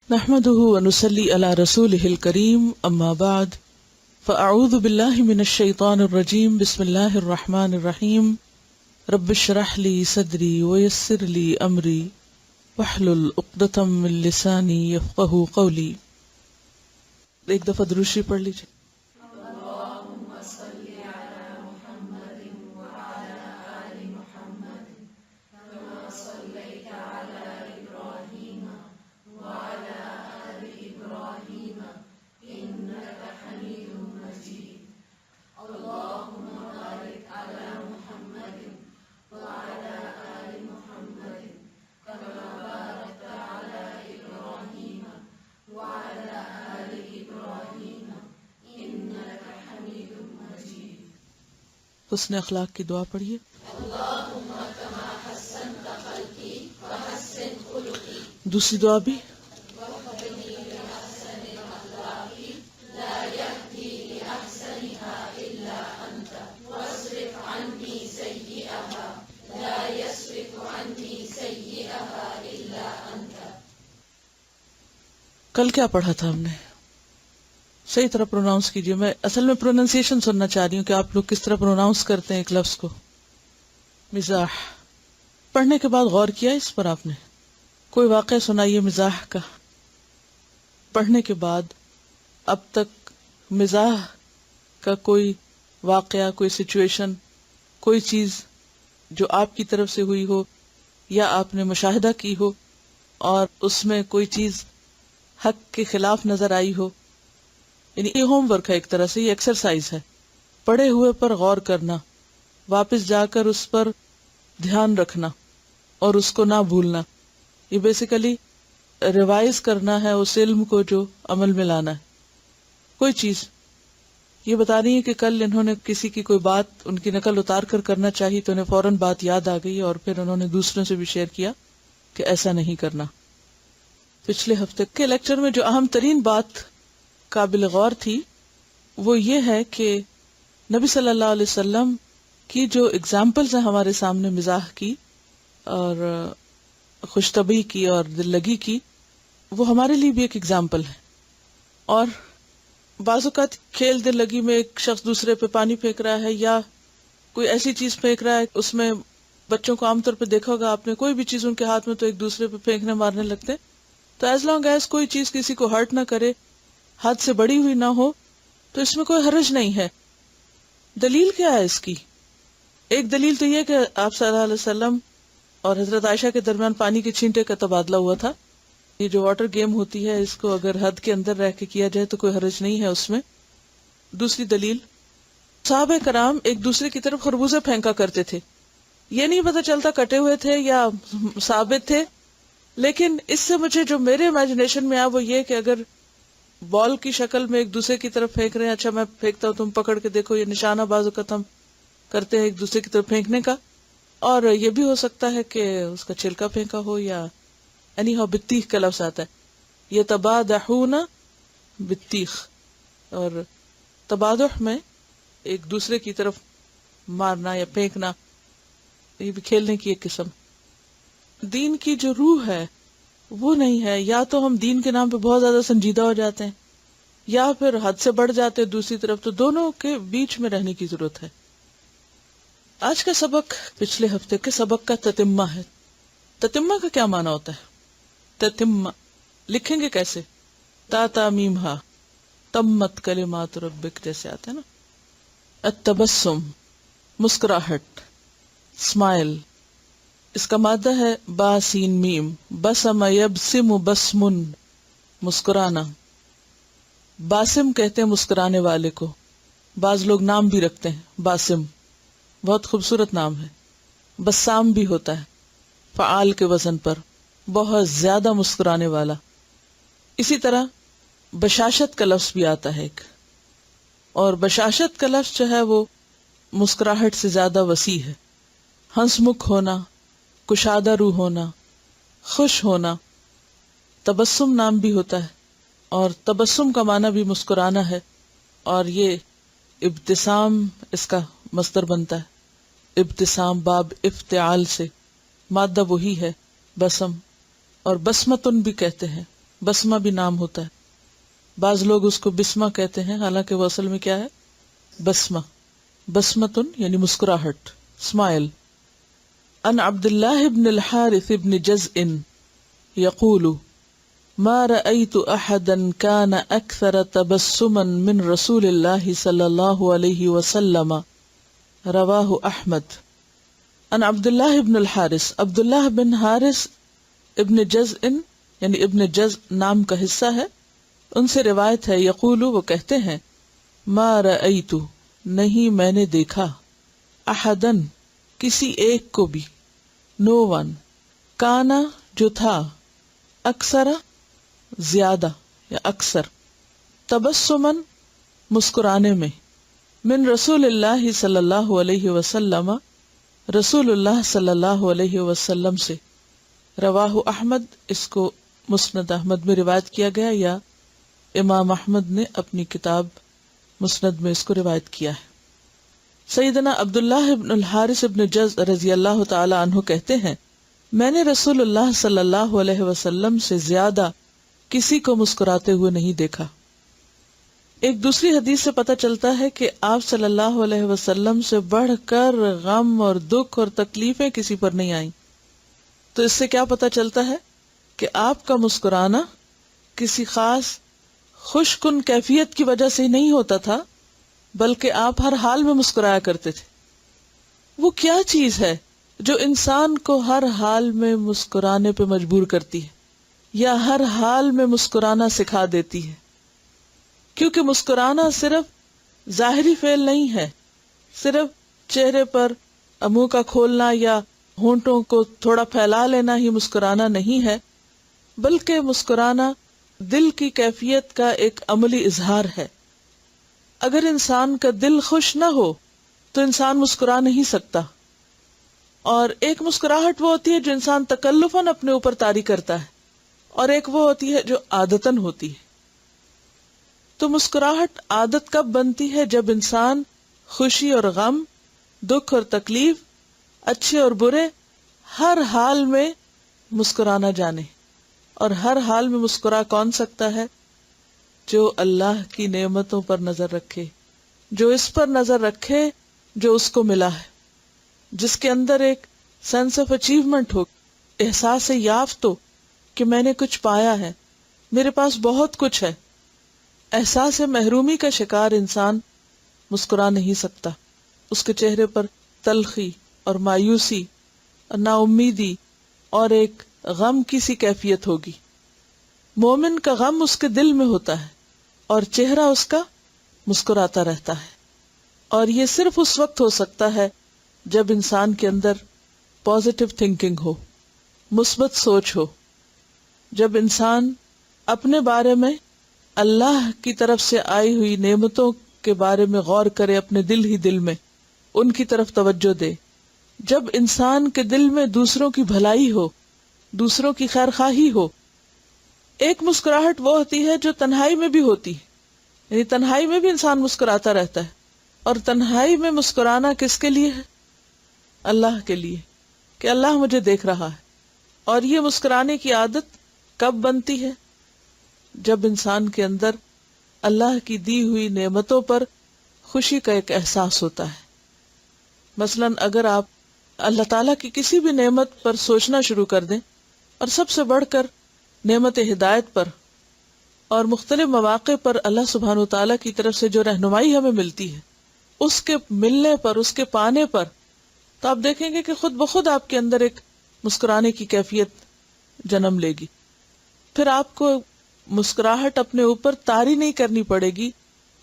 نحمده ونصلي على رسوله الكريم اما بعد فاعوذ بالله من الشيطان الرجيم بسم الله الرحمن الرحيم رب اشرح لي صدري ويسر لي امري واحلل عقدة من لساني يفقهوا قولي. ایک دفعہ درود شریف پڑھ لیجیے. حسن اخلاق کی دعا پڑھیے. دوسری دعا بھی کل کیا پڑھا تھا ہم نے؟ صحیح طرح پروناؤنس کیجئے. میں اصل میں پروننسیشن سننا چاہ رہی ہوں کہ آپ لوگ کس طرح پروناؤنس کرتے ہیں ایک لفظ کو. مزاح پڑھنے کے بعد غور کیا اس پر آپ نے؟ کوئی واقعہ سنائیے مزاح کا. پڑھنے کے بعد اب تک مزاح کا کوئی واقعہ، کوئی سچویشن، کوئی چیز جو آپ کی طرف سے ہوئی ہو یا آپ نے مشاہدہ کی ہو اور اس میں کوئی چیز حق کے خلاف نظر آئی ہو. یعنی یہ ہوم ورک ہے ایک طرح سے، یہ ایکسرسائز ہے. پڑھے ہوئے پر غور کرنا، واپس جا کر اس پر دھیان رکھنا اور اس کو نہ بھولنا. یہ بیسیکلی ریوائز کرنا ہے اس علم کو جو عمل میں لانا ہے. کوئی چیز یہ بتا رہی ہے کہ کل انہوں نے کسی کی کوئی بات ان کی نقل اتار کر کرنا چاہی تو انہیں فوراً بات یاد آ گئی اور پھر انہوں نے دوسروں سے بھی شیئر کیا کہ ایسا نہیں کرنا. پچھلے ہفتے کے لیکچر میں جو اہم ترین بات قابل غور تھی وہ یہ ہے کہ نبی صلی اللہ علیہ وسلم کی جو اگزامپلز ہیں ہمارے سامنے مزاح کی اور خوش طبعی کی اور دل لگی کی، وہ ہمارے لیے بھی ایک اگزامپل ہے. اور بعض اوقات کھیل دل لگی میں ایک شخص دوسرے پہ پانی پھینک رہا ہے یا کوئی ایسی چیز پھینک رہا ہے، اس میں بچوں کو عام طور پہ دیکھا ہوگا آپ نے، کوئی بھی چیز ان کے ہاتھ میں تو ایک دوسرے پہ پھینکنے مارنے لگتے. تو ایز لانگ ایز کوئی چیز کسی کو ہرٹ نہ کرے، حد سے بڑی ہوئی نہ ہو، تو اس میں کوئی حرج نہیں ہے. دلیل کیا ہے اس کی؟ ایک دلیل تو یہ کہ آپ صلی اللہ علیہ وسلم اور حضرت عائشہ کے درمیان پانی کے چھینٹے کا تبادلہ ہوا تھا. یہ جو واٹر گیم ہوتی ہے اس کو اگر حد کے اندر رہ کے کیا جائے تو کوئی حرج نہیں ہے اس میں. دوسری دلیل، صحابہ کرام ایک دوسرے کی طرف خربوزے پھینکا کرتے تھے. یہ نہیں پتہ چلتا کٹے ہوئے تھے یا ثابت تھے، لیکن اس سے مجھے جو میرے امیجنیشن میں آیا وہ یہ کہ اگر بال کی شکل میں ایک دوسرے کی طرف پھینک رہے ہیں، اچھا میں پھینکتا ہوں تم پکڑ کے دیکھو، یہ نشانہ بعض اوقات ہم کرتے ہیں ایک دوسرے کی طرف پھینکنے کا. اور یہ بھی ہو سکتا ہے کہ اس کا چھلکا پھینکا ہو یا انیہا بطیخ کا لفظ آتا ہے، یہ تبادحون بطیخ، اور تبادح میں ایک دوسرے کی طرف مارنا یا پھینکنا، یہ بھی کھیلنے کی ایک قسم. دین کی جو روح ہے وہ نہیں ہے. یا تو ہم دین کے نام پہ بہت زیادہ سنجیدہ ہو جاتے ہیں یا پھر حد سے بڑھ جاتے ہیں دوسری طرف. تو دونوں کے بیچ میں رہنے کی ضرورت ہے. آج کا سبق پچھلے ہفتے کے سبق کا تتمہ ہے. تتمہ کا کیا معنی ہوتا ہے؟ تتمہ لکھیں گے کیسے؟ تا تا میم ہا، تمت کلمات ربک جیسے آتے ہیں نا. التبسم مسکراہٹ، اسمائل. اس کا مادہ ہے با سین میم. بسم یبسم بسمن، مسکرانا. باسم کہتے ہیں مسکرانے والے کو. بعض لوگ نام بھی رکھتے ہیں باسم، بہت خوبصورت نام ہے. بسام بھی ہوتا ہے فعال کے وزن پر، بہت زیادہ مسکرانے والا. اسی طرح بشاشت کا لفظ بھی آتا ہے ایک، اور بشاشت کا لفظ جو ہے وہ مسکراہٹ سے زیادہ وسیع ہے. ہنس مکھ ہونا، کشادہ روح ہونا، خوش ہونا. تبسم نام بھی ہوتا ہے اور تبسم کا معنی بھی مسکرانا ہے، اور یہ ابتسام اس کا مصدر بنتا ہے. ابتسام باب افتعال سے، مادہ وہی ہے بسم، اور بسمتن بھی کہتے ہیں. بسمہ بھی نام ہوتا ہے، بعض لوگ اس کو بسمہ کہتے ہیں، حالانکہ وہ اصل میں کیا ہے؟ بسمہ. بسمتن یعنی مسکراہٹ، اسمائل. ان عبد اللہ بن الحارث بن جزء یقول ما رأيت احدا كان اكثر تبسما من رسول الله صلی اللہ علیہ وسلم رواہ احمد. ان عبد اللہ بن الحارث، عبداللہ بن حارث ابن جزء یعنی ابن جزء نام کا حصہ ہے، ان سے روایت ہے، یقول وہ کہتے ہیں، ما رأیت نہیں میں نے دیکھا، احدن کسی ایک کو بھی، نو ون، کانا جو تھا، اکثر زیادہ یا اکثر، تبسمن مسکرانے میں، من رسول اللہ صلی اللہ علیہ وسلم رسول اللہ صلی اللہ علیہ وسلم سے. رواہ احمد، اس کو مسند احمد میں روایت کیا گیا یا امام احمد نے اپنی کتاب مسند میں اس کو روایت کیا ہے. سیدنا عبداللہ بن الحارث بن جزء رضی اللہ تعالی عنہ کہتے ہیں، میں نے رسول اللہ صلی اللہ علیہ وسلم سے زیادہ کسی کو مسکراتے ہوئے نہیں دیکھا. ایک دوسری حدیث سے پتہ چلتا ہے کہ آپ صلی اللہ علیہ وسلم سے بڑھ کر غم اور دکھ اور تکلیفیں کسی پر نہیں آئیں. تو اس سے کیا پتہ چلتا ہے کہ آپ کا مسکرانا کسی خاص خوش کن کیفیت کی وجہ سے نہیں ہوتا تھا، بلکہ آپ ہر حال میں مسکرایا کرتے تھے. وہ کیا چیز ہے جو انسان کو ہر حال میں مسکرانے پہ مجبور کرتی ہے یا ہر حال میں مسکرانا سکھا دیتی ہے؟ کیونکہ مسکرانا صرف ظاہری فعل نہیں ہے، صرف چہرے پر منہ کا کھولنا یا ہونٹوں کو تھوڑا پھیلا لینا ہی مسکرانا نہیں ہے، بلکہ مسکرانا دل کی کیفیت کا ایک عملی اظہار ہے. اگر انسان کا دل خوش نہ ہو تو انسان مسکرا نہیں سکتا. اور ایک مسکراہٹ وہ ہوتی ہے جو انسان تکلفاً اپنے اوپر طاری کرتا ہے، اور ایک وہ ہوتی ہے جو عادتاً ہوتی ہے. تو مسکراہٹ عادت کب بنتی ہے؟ جب انسان خوشی اور غم، دکھ اور تکلیف، اچھے اور برے، ہر حال میں مسکرانا جانے. اور ہر حال میں مسکرا کون سکتا ہے؟ جو اللہ کی نعمتوں پر نظر رکھے، جو اس پر نظر رکھے جو اس کو ملا ہے، جس کے اندر ایک سینس آف اچیومنٹ ہو، احساس یافت ہو کہ میں نے کچھ پایا ہے، میرے پاس بہت کچھ ہے. احساس محرومی کا شکار انسان مسکرا نہیں سکتا. اس کے چہرے پر تلخی اور مایوسی اور نا امیدی اور ایک غم کی سی کیفیت ہوگی. مومن کا غم اس کے دل میں ہوتا ہے اور چہرہ اس کا مسکراتا رہتا ہے. اور یہ صرف اس وقت ہو سکتا ہے جب انسان کے اندر پازیٹیو تھنکنگ ہو، مثبت سوچ ہو، جب انسان اپنے بارے میں اللہ کی طرف سے آئی ہوئی نعمتوں کے بارے میں غور کرے، اپنے دل ہی دل میں ان کی طرف توجہ دے، جب انسان کے دل میں دوسروں کی بھلائی ہو، دوسروں کی خیر خواہی ہو. ایک مسکراہٹ وہ ہوتی ہے جو تنہائی میں بھی ہوتی ہے، یعنی تنہائی میں بھی انسان مسکراتا رہتا ہے. اور تنہائی میں مسکرانا کس کے لیے ہے؟ اللہ کے لیے، کہ اللہ مجھے دیکھ رہا ہے. اور یہ مسکرانے کی عادت کب بنتی ہے؟ جب انسان کے اندر اللہ کی دی ہوئی نعمتوں پر خوشی کا ایک احساس ہوتا ہے. مثلاً اگر آپ اللہ تعالیٰ کی کسی بھی نعمت پر سوچنا شروع کر دیں، اور سب سے بڑھ کر نعمت ہدایت پر اور مختلف مواقع پر اللہ سبحانہ وتعالیٰ کی طرف سے جو رہنمائی ہمیں ملتی ہے، اس کے ملنے پر، اس کے پانے پر، تو آپ دیکھیں گے کہ خود بخود آپ کے اندر ایک مسکرانے کی کیفیت جنم لے گی. پھر آپ کو مسکراہٹ اپنے اوپر طاری نہیں کرنی پڑے گی،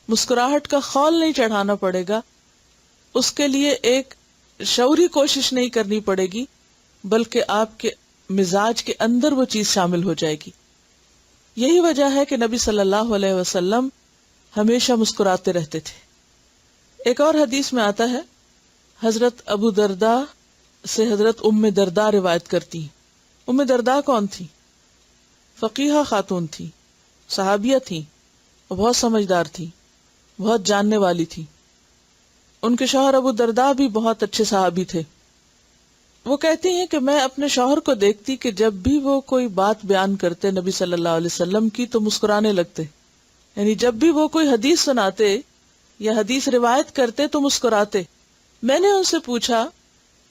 مسکراہٹ کا خول نہیں چڑھانا پڑے گا، اس کے لیے ایک شعوری کوشش نہیں کرنی پڑے گی، بلکہ آپ کے مزاج کے اندر وہ چیز شامل ہو جائے گی. یہی وجہ ہے کہ نبی صلی اللہ علیہ وسلم ہمیشہ مسکراتے رہتے تھے. ایک اور حدیث میں آتا ہے، حضرت ابو درداء سے حضرت ام درداء روایت کرتی ہیں. ام درداء کون تھی؟ فقیہہ خاتون تھی، صحابیہ تھی، بہت سمجھدار تھی، بہت جاننے والی تھی. ان کے شوہر ابو درداء بھی بہت اچھے صحابی تھے. وہ کہتی ہیں کہ میں اپنے شوہر کو دیکھتی کہ جب بھی وہ کوئی بات بیان کرتے نبی صلی اللہ علیہ وسلم کی تو مسکرانے لگتے، یعنی جب بھی وہ کوئی حدیث سناتے یا حدیث روایت کرتے تو مسکراتے۔ میں نے ان سے پوچھا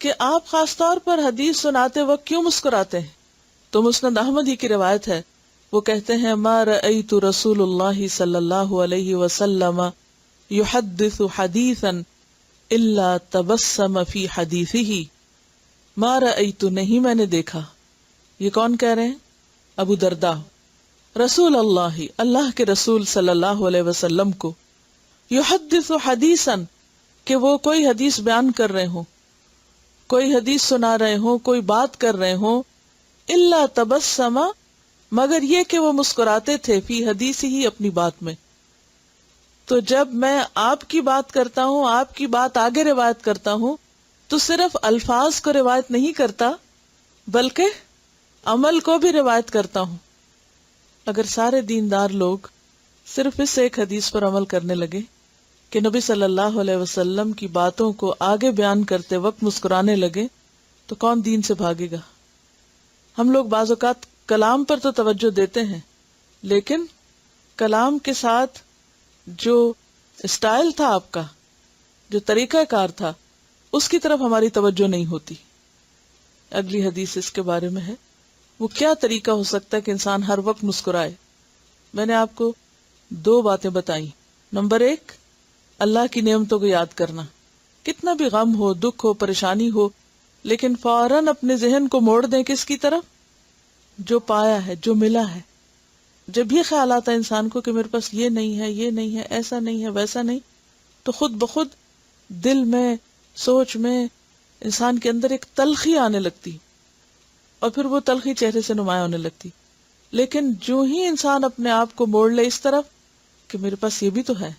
کہ آپ خاص طور پر حدیث سناتے وقت کیوں مسکراتے ہیں؟ تو مسند احمد ہی کی روایت ہے، وہ کہتے ہیں ما رأیت رسول اللہ صلی اللہ علیہ وسلم یحدث حدیثا الا تبسم فی حدیثہ، ما رأیت نہیں میں نے دیکھا، یہ کون کہہ رہے ہیں؟ ابو درداء، رسول اللہ اللہ کے رسول صلی اللہ علیہ وسلم کو یحدث حدیثا کہ وہ کوئی حدیث بیان کر رہے ہوں، کوئی حدیث سنا رہے ہوں، کوئی بات کر رہے ہوں، الا تبسم مگر یہ کہ وہ مسکراتے تھے فی حدیث ہی اپنی بات میں۔ تو جب میں آپ کی بات کرتا ہوں، آپ کی بات آگے روایت کرتا ہوں تو صرف الفاظ کو روایت نہیں کرتا بلکہ عمل کو بھی روایت کرتا ہوں۔ اگر سارے دیندار لوگ صرف اس ایک حدیث پر عمل کرنے لگے کہ نبی صلی اللہ علیہ وسلم کی باتوں کو آگے بیان کرتے وقت مسکرانے لگے تو کون دین سے بھاگے گا؟ ہم لوگ بعض اوقات کلام پر تو توجہ دیتے ہیں، لیکن کلام کے ساتھ جو اسٹائل تھا آپ کا، جو طریقہ کار تھا، اس کی طرف ہماری توجہ نہیں ہوتی۔ اگلی حدیث اس کے بارے میں ہے، وہ کیا طریقہ ہو سکتا ہے کہ انسان ہر وقت مسکرائے؟ میں نے آپ کو 2 باتیں بتائیں۔ نمبر 1، اللہ کی نعمتوں کو یاد کرنا، کتنا بھی غم ہو، دکھ ہو، پریشانی ہو، لیکن فوراً اپنے ذہن کو موڑ دیں کس کی طرف؟ جو پایا ہے، جو ملا ہے۔ جب یہ خیال آتا ہے انسان کو کہ میرے پاس یہ نہیں ہے، یہ نہیں ہے، ایسا نہیں ہے، ویسا نہیں، تو خود بخود دل میں، سوچ میں انسان کے اندر ایک تلخی آنے لگتی، اور پھر وہ تلخی چہرے سے نمایاں ہونے لگتی۔ لیکن جو ہی انسان اپنے آپ کو موڑ لے اس طرف کہ میرے پاس یہ بھی تو ہے،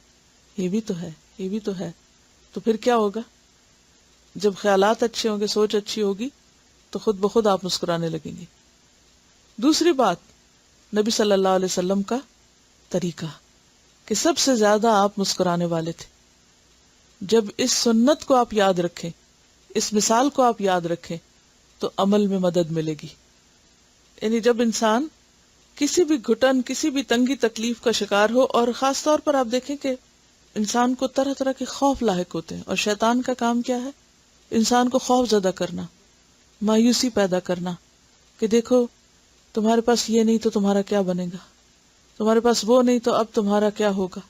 یہ بھی تو ہے، یہ بھی تو ہے، تو پھر کیا ہوگا؟ جب خیالات اچھے ہوں گے، سوچ اچھی ہوگی، تو خود بخود آپ مسکرانے لگیں گے۔ دوسری بات، نبی صلی اللہ علیہ وسلم کا طریقہ کہ سب سے زیادہ آپ مسکرانے والے تھے۔ جب اس سنت کو آپ یاد رکھیں، اس مثال کو آپ یاد رکھیں تو عمل میں مدد ملے گی۔ یعنی جب انسان کسی بھی گھٹن، کسی بھی تنگی تکلیف کا شکار ہو، اور خاص طور پر آپ دیکھیں کہ انسان کو طرح طرح کے خوف لاحق ہوتے ہیں، اور شیطان کا کام کیا ہے؟ انسان کو خوف زدہ کرنا، مایوسی پیدا کرنا، کہ دیکھو تمہارے پاس یہ نہیں تو تمہارا کیا بنے گا، تمہارے پاس وہ نہیں تو اب تمہارا کیا ہوگا۔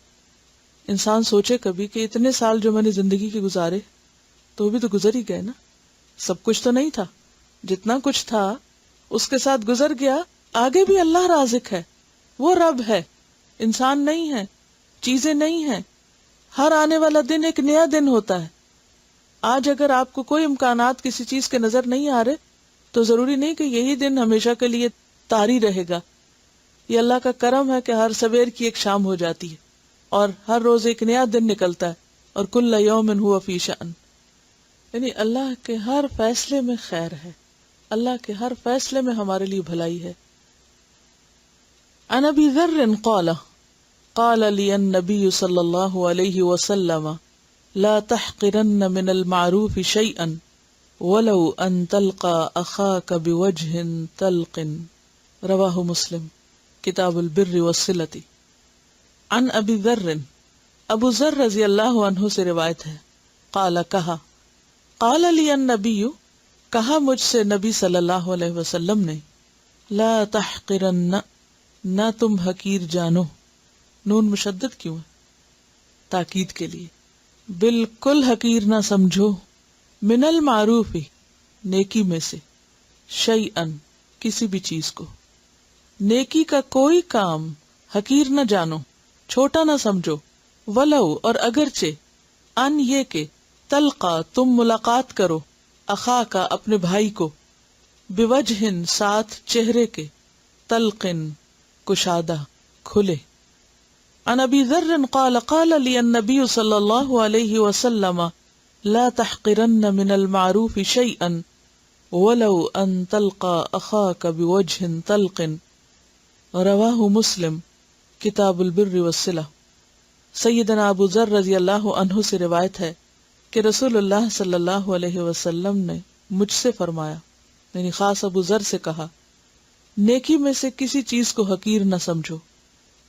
انسان سوچے کبھی کہ اتنے سال جو میں نے زندگی کے گزارے تو وہ بھی تو گزر ہی گئے نا، سب کچھ تو نہیں تھا، جتنا کچھ تھا اس کے ساتھ گزر گیا، آگے بھی اللہ رازق ہے، وہ رب ہے، انسان نہیں ہے، چیزیں نہیں ہیں، ہر آنے والا دن ایک نیا دن ہوتا ہے۔ آج اگر آپ کو کوئی امکانات کسی چیز کے نظر نہیں آ رہے تو ضروری نہیں کہ یہی دن ہمیشہ کے لیے طاری رہے گا۔ یہ اللہ کا کرم ہے کہ ہر سویر کی ایک شام ہو جاتی ہے اور ہر روز ایک نیا دن نکلتا ہے، اور کل یوم ہوا فی شأن، یعنی اللہ کے ہر فیصلے میں خیر ہے، اللہ کے ہر فیصلے میں ہمارے لیے بھلائی ہے۔ عن ابی ذر قال قال لی النبی صلی اللہ علیہ وسلم لا تحقرن من المعروف شیئا ولو ان تلقى اخاك بوجه طلق، رواہ مسلم کتاب البر والصلۃ۔ عن ابی ذر، ابو ذر رضی اللہ عنہ سے روایت ہے، قال کہا، قال لی النبی کہا مجھ سے نبی صلی اللہ علیہ وسلم نے، لا تحقرن نہ تم حقیر جانو، نون مشدد کیوں ہے؟ تاکید کے لیے، بالکل حقیر نہ سمجھو، من المعروف نیکی میں سے، شیئن کسی بھی چیز کو، نیکی کا کوئی کام حقیر نہ جانو، چھوٹا نہ سمجھو، ولو اور اگرچہ، ان یہ کہ، تلقا تم ملاقات کرو، اخا کا اپنے بھائی کو، بوجہن ساتھ چہرے کے، طلقن کشادہ کھلے۔ عن ابی ذر قال قال لی النبی صلی اللہ علیہ وسلم لا تحقرن من المعروف شیئا ولو ان تلقى اخاك بوجہ طلق، رواہ مسلم کتاب البر والصلہ۔ سیدنا ابو ذر رضی اللہ عنہ سے روایت ہے کہ رسول اللہ صلی اللہ علیہ وسلم نے مجھ سے فرمایا، یعنی خاص ابو ذر سے کہا، نیکی میں سے کسی چیز کو حقیر نہ سمجھو،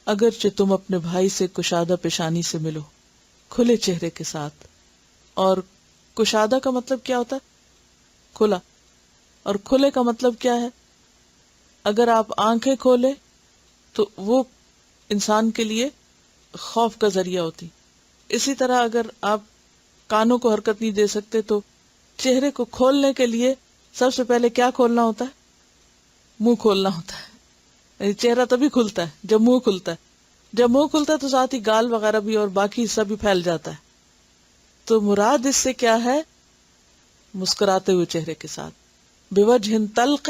اگرچہ تم اپنے بھائی سے کشادہ پیشانی سے ملو، کھلے چہرے کے ساتھ. اور کشادہ کا مطلب کیا ہوتا ہے؟ کھلا. اور کھلے کا مطلب کیا ہے؟ اگر آپ آنکھیں کھولے تو وہ انسان کے لیے خوف کا ذریعہ ہوتی. اسی طرح اگر آپ کانوں کو حرکت نہیں دے سکتے تو چہرے کو کھولنے کے لیے سب سے پہلے کیا کھولنا ہوتا ہے؟ منہ کھولنا ہوتا ہے. یعنی چہرہ تبھی کھلتا ہے جب منہ کھلتا ہے. جب منہ کھلتا ہے تو ساتھ ہی گال وغیرہ بھی اور باقی حصہ بھی پھیل جاتا ہے. تو مراد اس سے کیا ہے؟ مسکراتے ہوئے چہرے کے ساتھ. بوجہ طلق،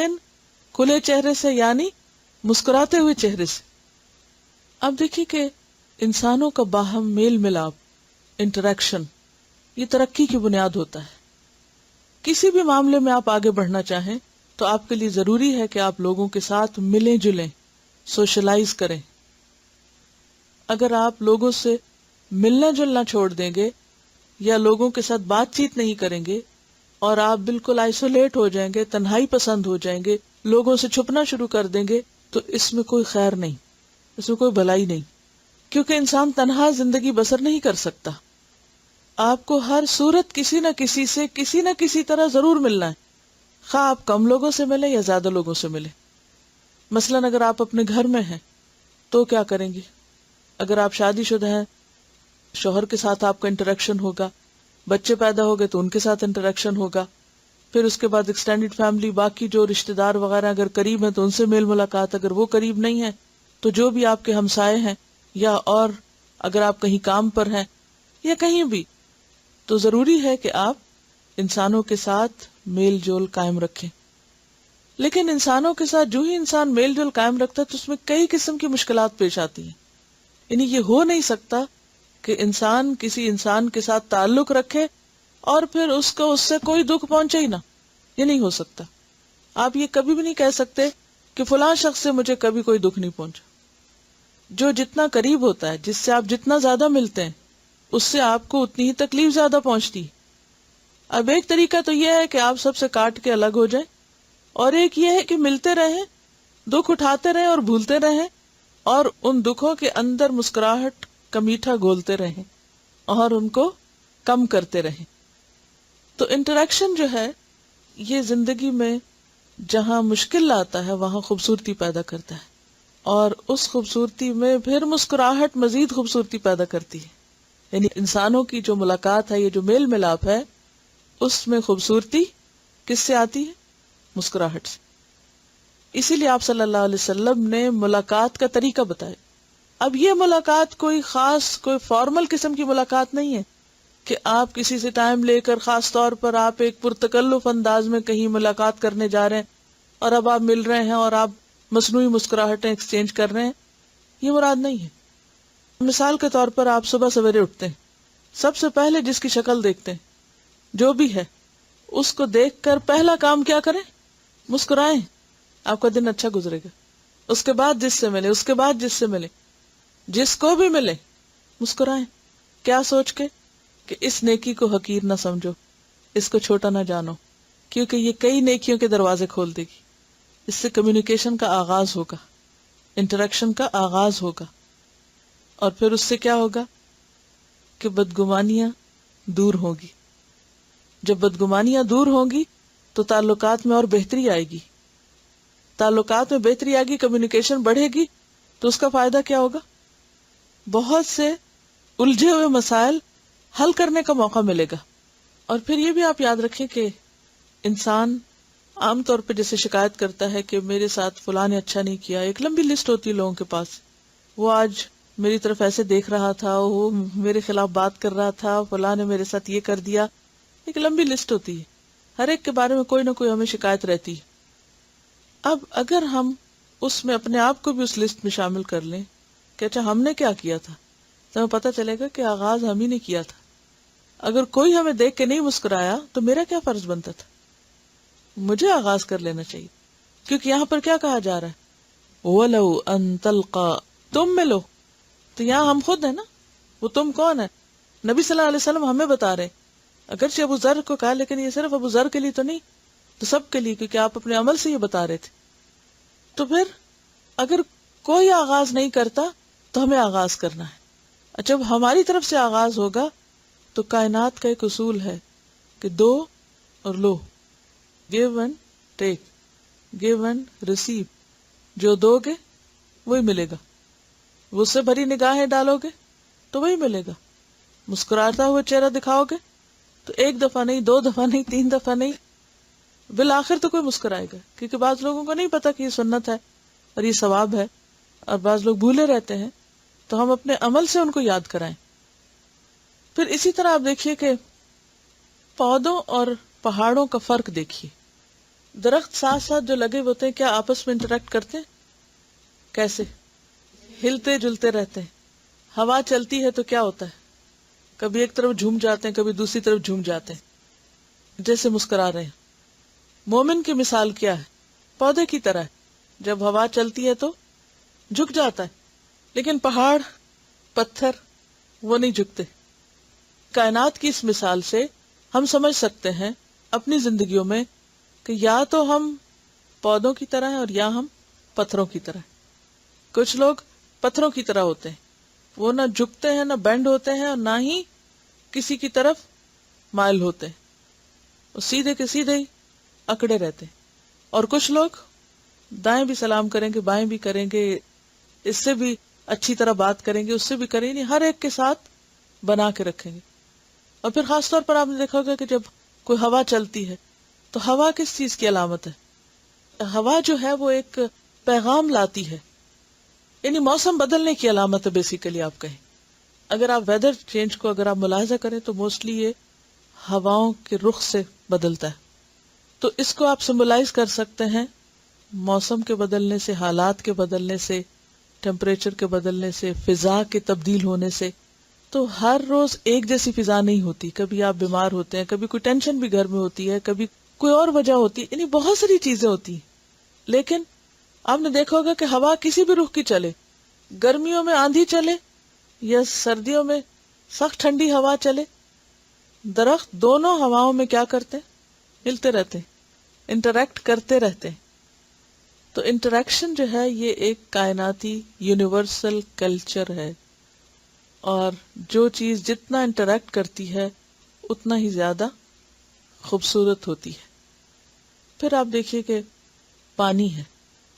کھلے چہرے سے یعنی مسکراتے ہوئے چہرے سے. اب دیکھیے کہ انسانوں کا باہم میل ملاپ، انٹریکشن، یہ ترقی کی بنیاد ہوتا ہے. کسی بھی معاملے میں آپ آگے بڑھنا چاہیں تو آپ کے لیے ضروری ہے کہ آپ لوگوں کے ساتھ ملیں جلیں، سوشلائز کریں. اگر آپ لوگوں سے ملنا جلنا چھوڑ دیں گے یا لوگوں کے ساتھ بات چیت نہیں کریں گے اور آپ بالکل آئسولیٹ ہو جائیں گے، تنہائی پسند ہو جائیں گے، لوگوں سے چھپنا شروع کر دیں گے، تو اس میں کوئی خیر نہیں، اس میں کوئی بھلائی نہیں. کیونکہ انسان تنہا زندگی بسر نہیں کر سکتا. آپ کو ہر صورت کسی نہ کسی طرح ضرور ملنا ہے، خواہ آپ کم لوگوں سے ملیں یا زیادہ لوگوں سے ملیں. مثلاً اگر آپ اپنے گھر میں ہیں تو کیا کریں گے؟ اگر آپ شادی شدہ ہیں، شوہر کے ساتھ آپ کا انٹریکشن ہوگا، بچے پیدا ہو گئے تو ان کے ساتھ انٹریکشن ہوگا، پھر اس کے بعد ایکسٹینڈڈ فیملی، باقی جو رشتہ دار وغیرہ اگر قریب ہیں تو ان سے میل ملاقات، اگر وہ قریب نہیں ہے تو جو بھی آپ کے ہمسائے ہیں، یا اور اگر آپ کہیں کام پر ہیں یا کہیں بھی، تو ضروری ہے کہ آپ انسانوں کے ساتھ میل جول قائم رکھیں. لیکن انسانوں کے ساتھ جو ہی انسان میل جول قائم رکھتا ہے تو اس میں کئی قسم کی مشکلات پیش آتی ہیں. یعنی یہ ہو نہیں سکتا کہ انسان کسی انسان کے ساتھ تعلق رکھے اور پھر اس کو اس سے کوئی دکھ پہنچے ہی نہ. یہ نہیں ہو سکتا. آپ یہ کبھی بھی نہیں کہہ سکتے کہ فلاں شخص سے مجھے کبھی کوئی دکھ نہیں پہنچا. جو جتنا قریب ہوتا ہے، جس سے آپ جتنا زیادہ ملتے ہیں، اس سے آپ کو اتنی ہی تکلیف زیادہ پہنچتی ہے. اب ایک طریقہ تو یہ ہے کہ آپ سب سے کاٹ کے الگ ہو جائیں، اور ایک یہ ہے کہ ملتے رہیں، دکھ اٹھاتے رہیں اور بھولتے رہیں، اور ان دکھوں کے اندر مسکراہٹ کا میٹھا گھولتے رہیں اور ان کو کم کرتے رہیں. تو انٹریکشن جو ہے یہ زندگی میں جہاں مشکل لاتا ہے وہاں خوبصورتی پیدا کرتا ہے، اور اس خوبصورتی میں پھر مسکراہٹ مزید خوبصورتی پیدا کرتی ہے. یعنی انسانوں کی جو ملاقات ہے، یہ جو میل ملاپ ہے، اس میں خوبصورتی کس سے آتی ہے؟ مسکراہٹ سے. اسی لیے آپ صلی اللہ علیہ وسلم نے ملاقات کا طریقہ بتایا. اب یہ ملاقات کوئی خاص، کوئی فارمل قسم کی ملاقات نہیں ہے کہ آپ کسی سے ٹائم لے کر خاص طور پر آپ ایک پرتکلف انداز میں کہیں ملاقات کرنے جا رہے ہیں اور اب آپ مل رہے ہیں اور آپ مصنوعی مسکراہٹیں ایکسچینج کر رہے ہیں. یہ مراد نہیں ہے. مثال کے طور پر آپ صبح سویرے اٹھتے ہیں، سب سے پہلے جس کی شکل دیکھتے ہیں، جو بھی ہے، اس کو دیکھ کر پہلا کام کیا کریں؟ مسکرائیں. آپ کا دن اچھا گزرے گا. اس کے بعد جس سے ملے، اس کے بعد جس سے ملے، جس کو بھی ملے مسکرائیں. کیا سوچ کے کہ اس نیکی کو حقیر نہ سمجھو، اس کو چھوٹا نہ جانو، کیونکہ یہ کئی نیکیوں کے دروازے کھول دے گی. اس سے کمیونیکیشن کا آغاز ہوگا، انٹریکشن کا آغاز ہوگا، اور پھر اس سے کیا ہوگا کہ بدگمانیاں دور ہوگی. جب بدگمانیاں دور ہوں گی تو تعلقات میں اور بہتری آئے گی. تعلقات میں بہتری آئے گی، کمیونیکیشن بڑھے گی، تو اس کا فائدہ کیا ہوگا؟ بہت سے الجھے ہوئے مسائل حل کرنے کا موقع ملے گا. اور پھر یہ بھی آپ یاد رکھیں کہ انسان عام طور پہ جیسے شکایت کرتا ہے کہ میرے ساتھ فلاں نے اچھا نہیں کیا، ایک لمبی لسٹ ہوتی ہے لوگوں کے پاس، وہ آج میری طرف ایسے دیکھ رہا تھا، وہ میرے خلاف بات کر رہا تھا، فلاں نے میرے ساتھ یہ کر دیا. ایک لمبی لسٹ ہوتی ہے، ہر ایک کے بارے میں کوئی نہ کوئی ہمیں شکایت رہتی ہے. اب اگر ہم اس میں اپنے آپ کو بھی اس لسٹ میں شامل کر لیں کہ اچھا ہم نے کیا کیا تھا، تو ہمیں پتہ چلے گا کہ آغاز ہم ہی نے کیا تھا. اگر کوئی ہمیں دیکھ کے نہیں مسکرایا تو میرا کیا فرض بنتا تھا؟ مجھے آغاز کر لینا چاہیے. کیونکہ یہاں پر کیا کہا جا رہا ہے؟ وَلَوْ أَن تَلْقَى، تم ملو. تو یہاں ہم خود ہیں نا، وہ تم کون ہے؟ نبی صلی اللہ علیہ وسلم ہمیں بتا رہے. اگرچہ ابو ذر کو کہا، لیکن یہ صرف ابو ذر کے لیے تو نہیں، تو سب کے لیے، کیونکہ آپ اپنے عمل سے یہ بتا رہے تھے. تو پھر اگر کوئی آغاز نہیں کرتا تو ہمیں آغاز کرنا ہے. جب ہماری طرف سے آغاز ہوگا تو کائنات کا ایک اصول ہے کہ دو اور لو، give and take, give and receive. جو دو گے وہی ملے گا، اس سے بھری نگاہیں ڈالو گے تو وہی ملے گا. مسکراتا ہوا چہرہ دکھاؤ گے تو ایک دفعہ نہیں، دو دفعہ نہیں، تین دفعہ نہیں، بالآخر تو کوئی مسکرائے گا. کیونکہ بعض لوگوں کو نہیں پتا کہ یہ سنت ہے اور یہ ثواب ہے، اور بعض لوگ بھولے رہتے ہیں، تو ہم اپنے عمل سے ان کو یاد کرائیں. پھر اسی طرح آپ دیکھیے کہ پودوں اور پہاڑوں کا فرق دیکھیے. درخت ساتھ ساتھ جو لگے ہوتے ہیں کیا آپس میں انٹریکٹ کرتے ہیں؟ کیسے؟ ہلتے جلتے رہتے ہیں. ہوا چلتی ہے تو کیا ہوتا ہے؟ کبھی ایک طرف جھوم جاتے ہیں، کبھی دوسری طرف جھوم جاتے ہیں، جیسے مسکرا رہے ہیں. مومن کی مثال کیا ہے؟ پودے کی طرح ہے. جب ہوا چلتی ہے تو جھک جاتا ہے، لیکن پہاڑ، پتھر وہ نہیں جھکتے. کائنات کی اس مثال سے ہم سمجھ سکتے ہیں اپنی زندگیوں میں کہ یا تو ہم پودوں کی طرح ہیں اور یا ہم پتھروں کی طرح. کچھ لوگ پتھروں کی طرح ہوتے ہیں، وہ نہ جھکتے ہیں، نہ بینڈ ہوتے ہیں، اور نہ ہی کسی کی طرف مائل ہوتے ہیں، وہ سیدھے کے سیدھے ہی اکڑے رہتے ہیں. اور کچھ لوگ دائیں بھی سلام کریں گے، بائیں بھی کریں گے، اس سے بھی اچھی طرح بات کریں گے، اس سے بھی کریں گے، ہر ایک کے ساتھ بنا کے رکھیں گے. اور پھر خاص طور پر آپ نے دیکھا ہوگا کہ جب کوئی ہوا چلتی ہے تو ہوا کس چیز کی علامت ہے؟ ہوا جو ہے وہ ایک پیغام لاتی ہے، یعنی موسم بدلنے کی علامت ہے بیسیکلی آپ کہیں. اگر آپ ویدر چینج کو اگر آپ ملاحظہ کریں تو موسٹلی یہ ہواؤں کے رخ سے بدلتا ہے. تو اس کو آپ سمبلائز کر سکتے ہیں موسم کے بدلنے سے، حالات کے بدلنے سے، ٹیمپریچر کے بدلنے سے، فضا کے تبدیل ہونے سے. تو ہر روز ایک جیسی فضا نہیں ہوتی. کبھی آپ بیمار ہوتے ہیں، کبھی کوئی ٹینشن بھی گھر میں ہوتی ہے، کبھی کوئی اور وجہ ہوتی ہے، یعنی بہت ساری چیزیں ہوتی ہیں. لیکن آپ نے دیکھا ہوگا کہ ہوا کسی بھی رخ کی چلے، گرمیوں میں آندھی چلے یا سردیوں میں سخت ٹھنڈی ہوا چلے، درخت دونوں ہواؤں میں کیا کرتے ہیں؟ ہلتے رہتے ہیں، انٹریکٹ کرتے رہتے ہیں. تو انٹریکشن جو ہے یہ ایک کائناتی یونیورسل کلچر ہے، اور جو چیز جتنا انٹریکٹ کرتی ہے اتنا ہی زیادہ خوبصورت ہوتی ہے. پھر آپ دیکھیے کہ پانی ہے.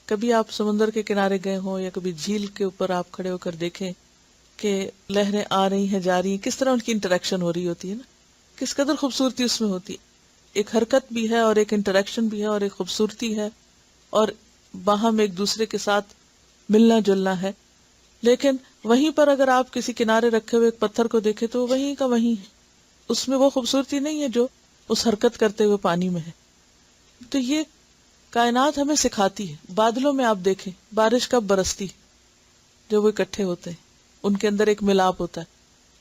کبھی آپ سمندر کے کنارے گئے ہوں یا کبھی جھیل کے اوپر آپ کھڑے ہو کر دیکھیں کہ لہریں آ رہی ہیں، جا رہی ہیں، کس طرح ان کی انٹریکشن ہو رہی ہوتی ہے نا، کس قدر خوبصورتی اس میں ہوتی ہے. ایک حرکت بھی ہے اور ایک انٹریکشن بھی ہے اور ایک خوبصورتی ہے، اور باہم ایک دوسرے کے ساتھ ملنا جلنا ہے. لیکن وہیں پر اگر آپ کسی کنارے رکھے ہوئے ایک پتھر کو دیکھیں تو وہیں کا وہیں ہے، اس میں وہ خوبصورتی نہیں ہے جو اس حرکت کرتے ہوئے پانی میں ہے. تو یہ کائنات ہمیں سکھاتی ہے. بادلوں میں آپ دیکھیں بارش کب برستی، جب وہ اکٹھے ہوتے ہیں، ان کے اندر ایک ملاپ ہوتا ہے.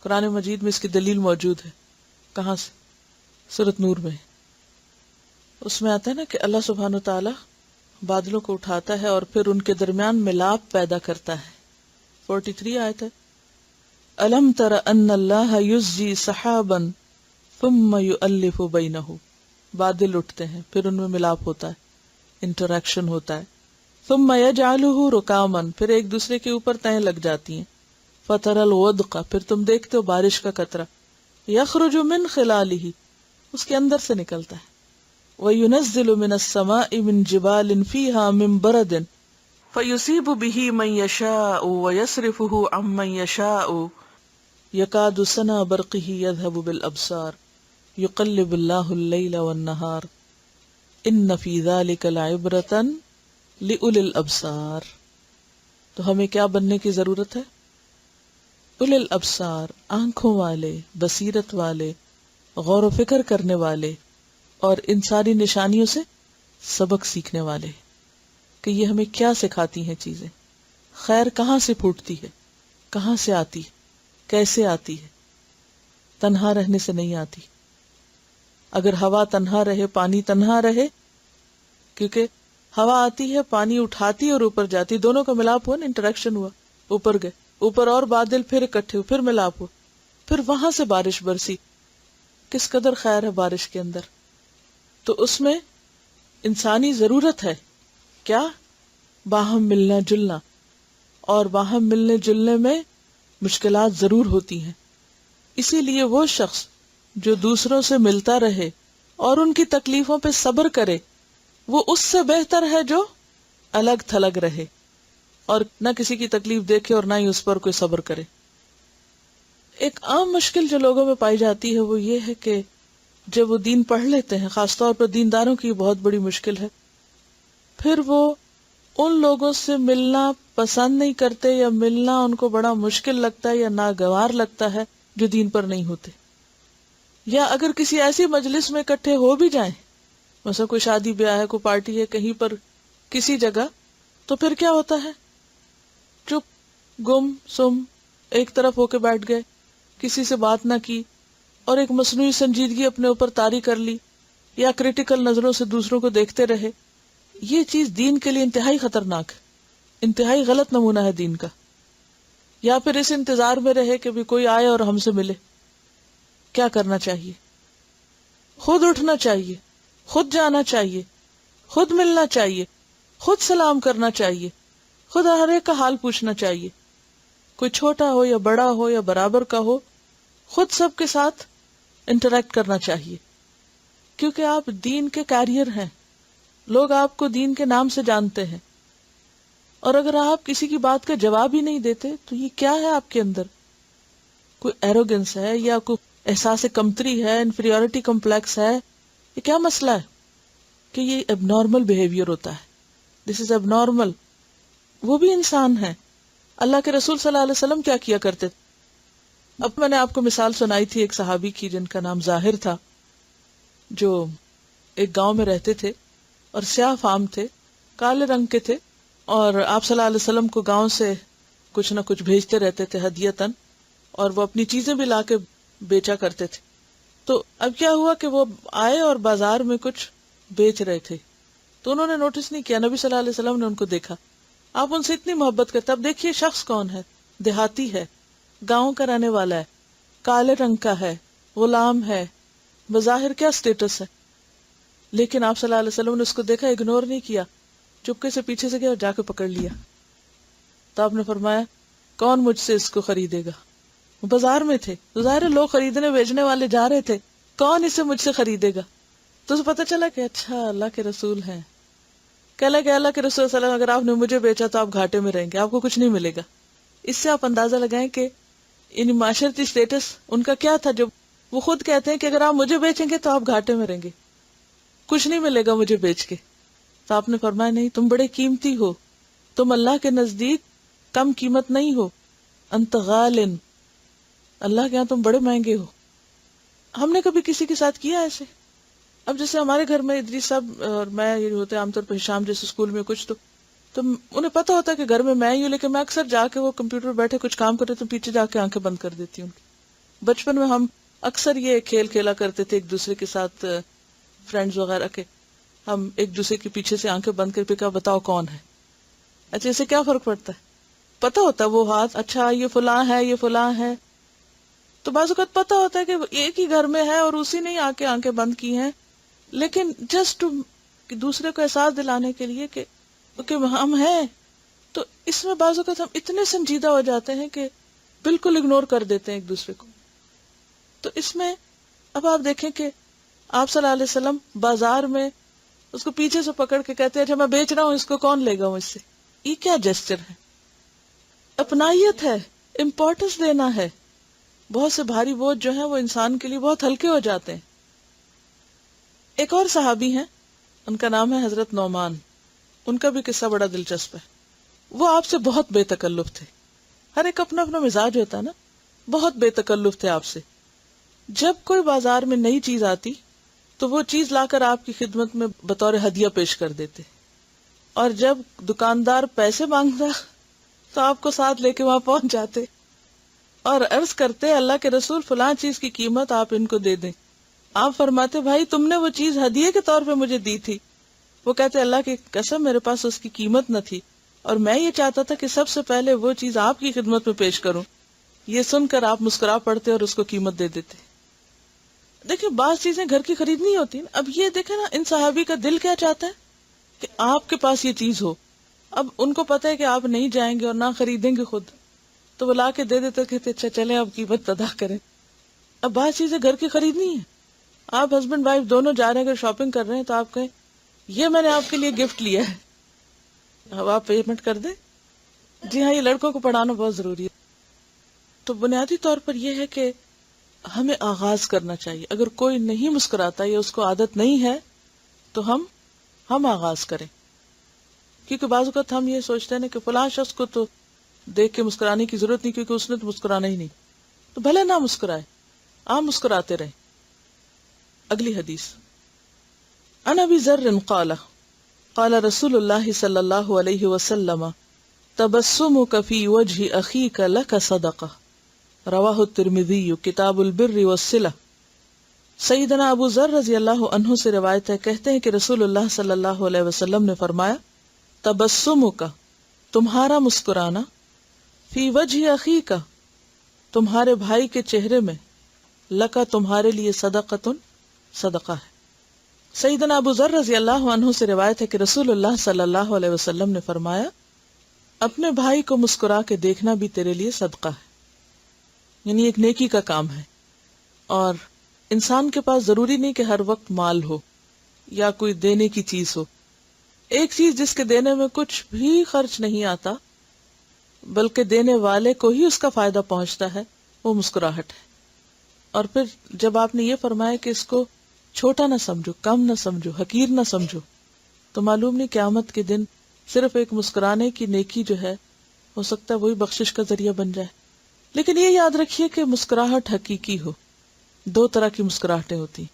قرآن مجید میں اس کی دلیل موجود ہے. کہاں سے؟ سورۃ نور میں. اس میں آتا ہے نا کہ اللہ سبحانہ تعالی بادلوں کو اٹھاتا ہے اور پھر ان کے درمیان ملاپ پیدا کرتا ہے. 43 آیت ہے. الم تر ان اللہ یزجی سحابا ثم یؤلف بینہ. بادل اٹھتے ہیں، پھر ان میں ملاپ ہوتا ہے، انٹریکشن ہوتا ہے. ثم یجعلہ رکاما، پھر ایک دوسرے کے اوپر تہیں لگ جاتی ہیں. فتر الودق، پھر تم دیکھتے ہو بارش کا قطرہ. یخرج من خلالہ، اس کے اندر سے نکلتا ہے. وَيُنَزِّلُ مِنَ السَّمَاءِ مِن جِبَالٍ فِيهَا مِن بَرَدٍ فَيُصِيبُ بِهِ مَن يَشَاءُ وَيَصْرِفُهُ عَن مَّن يَشَاءُ يَكَادُ سَنَا بَرْقِهِ يَذْهَبُ بِالْأَبْصَارِ يُقَلِّبُ اللَّهُ اللَّيْلَ وَالنَّهَارَ إِنَّ فِي ذَلِكَ لَعِبْرَةً لِأُولِي الْأَبْصَارِ. تو ہمیں کیا بننے کی ضرورت ہے؟ اُولِي الْأَبْصَارِ، آنکھوں والے، بصیرت والے، غور و فکر کرنے والے، اور ان ساری نشانیوں سے سبق سیکھنے والے کہ یہ ہمیں کیا سکھاتی ہیں چیزیں. خیر کہاں سے پھوٹتی ہے، کہاں سے آتی ہے، کیسے آتی ہے. تنہا رہنے سے نہیں آتی. اگر ہوا تنہا رہے، پانی تنہا رہے، کیونکہ ہوا آتی ہے، پانی اٹھاتی اور اوپر جاتی، دونوں کا ملاپ ہوا نا، انٹریکشن ہوا، اوپر گئے، اوپر اور بادل پھر اکٹھے ہوئے، پھر ملاپ ہوا، پھر وہاں سے بارش برسی. کس قدر خیر ہے بارش کے اندر. تو اس میں انسانی ضرورت ہے کیا؟ باہم ملنا جلنا، اور باہم ملنے جلنے میں مشکلات ضرور ہوتی ہیں. اسی لیے وہ شخص جو دوسروں سے ملتا رہے اور ان کی تکلیفوں پہ صبر کرے وہ اس سے بہتر ہے جو الگ تھلگ رہے اور نہ کسی کی تکلیف دیکھے اور نہ ہی اس پر کوئی صبر کرے. ایک عام مشکل جو لوگوں میں پائی جاتی ہے وہ یہ ہے کہ جب وہ دین پڑھ لیتے ہیں، خاص طور پر دینداروں کی بہت بڑی مشکل ہے، پھر وہ ان لوگوں سے ملنا پسند نہیں کرتے یا ملنا ان کو بڑا مشکل لگتا ہے یا ناگوار لگتا ہے جو دین پر نہیں ہوتے. یا اگر کسی ایسی مجلس میں اکٹھے ہو بھی جائیں، مثلا کوئی شادی بیاہ ہے، کوئی پارٹی ہے کہیں پر کسی جگہ، تو پھر کیا ہوتا ہے؟ چپ گم سم ایک طرف ہو کے بیٹھ گئے، کسی سے بات نہ کی اور ایک مصنوعی سنجیدگی اپنے اوپر طاری کر لی یا کریٹیکل نظروں سے دوسروں کو دیکھتے رہے. یہ چیز دین کے لیے انتہائی خطرناک ہے، انتہائی غلط نمونہ ہے دین کا. یا پھر اس انتظار میں رہے کہ بھی کوئی آئے اور ہم سے ملے. کیا کرنا چاہیے؟ خود اٹھنا چاہیے، خود جانا چاہیے، خود ملنا چاہیے، خود سلام کرنا چاہیے، خود ہر ایک کا حال پوچھنا چاہیے، کوئی چھوٹا ہو یا بڑا ہو یا برابر کا ہو، خود سب کے ساتھ انٹریکٹ کرنا چاہیے. کیونکہ آپ دین کے کیریئر ہیں، لوگ آپ کو دین کے نام سے جانتے ہیں، اور اگر آپ کسی کی بات کا جواب ہی نہیں دیتے تو یہ کیا ہے آپ کے اندر؟ کوئی ایروگنس ہے یا کوئی احساس کمتری ہے، انفیریورٹی کمپلیکس ہے؟ یہ کیا مسئلہ ہے کہ یہ اب نارمل بہیویئر ہوتا ہے؟ دس از اب نارمل. وہ بھی انسان ہے. اللہ کے رسول صلی اللہ علیہ وسلم کیا کیا کرتے تھے؟ اب میں نے آپ کو مثال سنائی تھی ایک صحابی کی جن کا نام ظاہر تھا، جو ایک گاؤں میں رہتے تھے اور سیاہ فام تھے، کالے رنگ کے تھے، اور آپ صلی اللہ علیہ وسلم کو گاؤں سے کچھ نہ کچھ بھیجتے رہتے تھے ہدیتاً، اور وہ اپنی چیزیں بھی لا کے بیچا کرتے تھے. تو اب کیا ہوا کہ وہ آئے اور بازار میں کچھ بیچ رہے تھے، تو انہوں نے نوٹس نہیں کیا. نبی صلی اللہ علیہ وسلم نے ان کو دیکھا. آپ ان سے اتنی محبت کرتے، اب دیکھیے شخص کون ہے، دیہاتی ہے، گاؤں کا رہنے والا ہے، کالے رنگ کا ہے، غلام ہے، بظاہر کیا سٹیٹس ہے، لیکن آپ صلی اللہ علیہ وسلم نے اس کو دیکھا، اگنور نہیں کیا، چپکے سے پیچھے سے گیا اور جا کے پکڑ لیا. تو آپ نے فرمایا کون مجھ سے اس کو خریدے گا؟ وہ بازار میں تھے، تو ظاہر ہے لوگ خریدنے بیچنے والے جا رہے تھے، کون اسے مجھ سے خریدے گا؟ تو اسے پتہ چلا کہ اچھا اللہ کے رسول ہیں. کہلا کہ اللہ کے رسول صلی اللہ علیہ وسلم اگر آپ نے مجھے بیچا تو آپ گھاٹے میں رہیں گے، آپ کو کچھ نہیں ملے گا. اس سے آپ اندازہ لگائیں کہ ان معاشرتی سٹیٹس ان کا کیا تھا، جو وہ خود کہتے ہیں کہ اگر آپ مجھے بیچیں گے تو آپ گھاٹے میں رہیں گے، کچھ نہیں ملے گا مجھے بیچ کے. تو آپ نے فرمایا نہیں، تم بڑے قیمتی ہو، تم اللہ کے نزدیک کم قیمت نہیں ہو، انت غال، اللہ کے یہاں تم بڑے مہنگے ہو. ہم نے کبھی کسی کے ساتھ کیا ایسے؟ اب جیسے ہمارے گھر میں ادریس صاحب اور میں یہ ہوتے ہیں عام طور پر شام جیسے اسکول میں کچھ، تو انہیں پتا ہوتا ہے کہ گھر میں ہی ہوں، لیکن میں اکثر جا کے وہ کمپیوٹر بیٹھے کچھ کام کرتے تو پیچھے جا کے آنکھیں بند کر دیتی ہوں. بچپن میں ہم اکثر یہ کھیل کھیلا کرتے تھے ایک دوسرے کے ساتھ، فرینڈز وغیرہ کے، ہم ایک دوسرے کے پیچھے سے آنکھیں بند کر کے کہا بتاؤ کون ہے. اچھا اسے کیا فرق پڑتا ہے؟ پتا ہوتا ہے وہ ہاتھ، اچھا یہ فلاں ہے، یہ فلاں ہے. تو بعض اوقات پتا ہوتا ہے کہ ایک ہی گھر میں ہے اور اسی نے آ کے آنکھیں بند کی ہیں، لیکن جسٹ دوسرے کو احساس دلانے کے لیے کہ ہم ہیں. تو اس میں بعض اوقات ہم اتنے سنجیدہ ہو جاتے ہیں کہ بالکل اگنور کر دیتے ہیں ایک دوسرے کو. تو اس میں اب آپ دیکھیں کہ آپ صلی اللہ علیہ وسلم بازار میں اس کو پیچھے سے پکڑ کے کہتے ہیں اچھا میں بیچ رہا ہوں، اس کو کون لے گا مجھ سے؟ یہ کیا جسچر ہے؟ اپنائیت ہے، امپورٹنس دینا ہے. بہت سے بھاری بوجھ جو ہیں وہ انسان کے لیے بہت ہلکے ہو جاتے ہیں. ایک اور صحابی ہیں، ان کا نام ہے حضرت نعمان. ان کا بھی قصہ بڑا دلچسپ ہے. وہ آپ سے بہت بے تکلف تھے. ہر ایک اپنا اپنا مزاج ہوتا ہے نا. بہت بے تکلف تھے آپ سے. جب کوئی بازار میں نئی چیز آتی تو وہ چیز لا کر آپ کی خدمت میں بطور ہدیہ پیش کر دیتے، اور جب دکاندار پیسے مانگتا تو آپ کو ساتھ لے کے وہاں پہنچ جاتے اور عرض کرتے اللہ کے رسول فلاں چیز کی قیمت آپ ان کو دے دیں. آپ فرماتے بھائی تم نے وہ چیز ہدیے کے طور پہ مجھے دی تھی. وہ کہتے اللہ کی قسم میرے پاس اس کی قیمت نہ تھی، اور میں یہ چاہتا تھا کہ سب سے پہلے وہ چیز آپ کی خدمت میں پیش کروں. یہ سن کر آپ مسکرا پڑتے اور اس کو قیمت دے دیتے. دیکھیں بعض چیزیں گھر کی خریدنی ہوتی ہیں. اب یہ دیکھیں نا ان صحابی کا دل کیا چاہتا ہے کہ آپ کے پاس یہ چیز ہو. اب ان کو پتا ہے کہ آپ نہیں جائیں گے اور نہ خریدیں گے خود, تو وہ لا کے دے دیتے کہ اچھا چلیں اب قیمت ادا کریں. اب بعض چیزیں گھر کی خریدنی ہے, آپ ہسبینڈ وائف دونوں جا رہے ہیں, اگر شاپنگ کر رہے ہیں تو آپ کہیں یہ میں نے آپ کے لیے گفٹ لیا ہے, اب آپ پیمنٹ کر دیں. جی ہاں, یہ لڑکوں کو پڑھانا بہت ضروری ہے. تو بنیادی طور پر یہ ہے کہ ہمیں آغاز کرنا چاہیے. اگر کوئی نہیں مسکراتا یا اس کو عادت نہیں ہے تو ہم آغاز کریں. کیونکہ بعض اوقات ہم یہ سوچتے ہیں کہ فلاں شخص کو تو دیکھ کے مسکرانے کی ضرورت نہیں کیونکہ اس نے تو مسکرانا ہی نہیں, تو بھلے نہ مسکرائے, آپ مسکراتے رہیں. اگلی حدیث, عن ابی ذر قال قال رسول اللہ صلی اللہ علیہ وسلم تبسمک فی وجہ اخیک لک صدقہ, رواہ الترمذی کتاب البر والصلہ. سیدنا ابو ذر رضی اللہ عنہ سے روایت ہے, کہتے ہیں کہ رسول اللہ صلی اللہ علیہ وسلم نے فرمایا تبسمک تمہارا مسکرانا, فی وجہ اخیک تمہارے بھائی کے چہرے میں, لکا تمہارے لیے صدقۃ صدقہ ہے. سیدنا ابو ذر رضی اللہ عنہ سے روایت ہے کہ رسول اللہ صلی اللہ علیہ وسلم نے فرمایا اپنے بھائی کو مسکرا کے دیکھنا بھی تیرے لیے صدقہ ہے, یعنی ایک نیکی کا کام ہے. اور انسان کے پاس ضروری نہیں کہ ہر وقت مال ہو یا کوئی دینے کی چیز ہو. ایک چیز جس کے دینے میں کچھ بھی خرچ نہیں آتا بلکہ دینے والے کو ہی اس کا فائدہ پہنچتا ہے, وہ مسکراہٹ ہے. اور پھر جب آپ نے یہ فرمایا کہ اس کو چھوٹا نہ سمجھو, کم نہ سمجھو, حقیر نہ سمجھو, تو معلوم نہیں قیامت کے دن صرف ایک مسکرانے کی نیکی جو ہے ہو سکتا ہے وہی بخشش کا ذریعہ بن جائے. لیکن یہ یاد رکھیے کہ مسکراہٹ حقیقی ہو. دو طرح کی مسکراہٹیں ہوتی,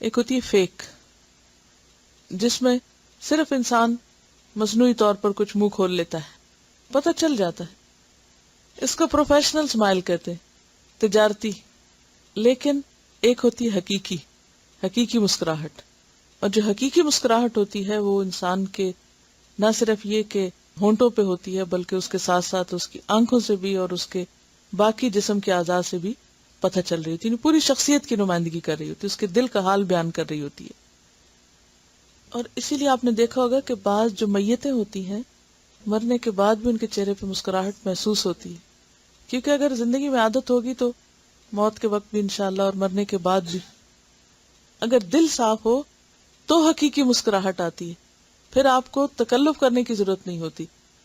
ایک ہوتی ہے فیک, جس میں صرف انسان مصنوعی طور پر کچھ منہ کھول لیتا ہے, پتہ چل جاتا ہے, اس کو پروفیشنل اسمائل کہتے ہیں, تجارتی. لیکن ایک ہوتی ہے حقیقی مسکراہٹ. اور جو حقیقی مسکراہٹ ہوتی ہے وہ انسان کے نہ صرف یہ کہ ہونٹوں پہ ہوتی ہے بلکہ اس کے ساتھ ساتھ اس کی آنکھوں سے بھی اور اس کے باقی جسم کے اعضاء سے بھی پتہ چل رہی ہوتی ہے, پوری شخصیت کی نمائندگی کر رہی ہوتی ہے, اس کے دل کا حال بیان کر رہی ہوتی ہے. اور اسی لیے آپ نے دیکھا ہوگا کہ بعض جو میتیں ہوتی ہیں مرنے کے بعد بھی ان کے چہرے پہ مسکراہٹ محسوس ہوتی ہے, کیونکہ اگر زندگی میں عادت ہوگی تو موت کے وقت بھی انشاءاللہ اور مرنے کے بعد بھی اگر دل صاف ہو تو حقیقی مسکراہٹ آتی ہے. پھر آپ کو تکلف کرنے کی ضرورت نہیں ہوتی,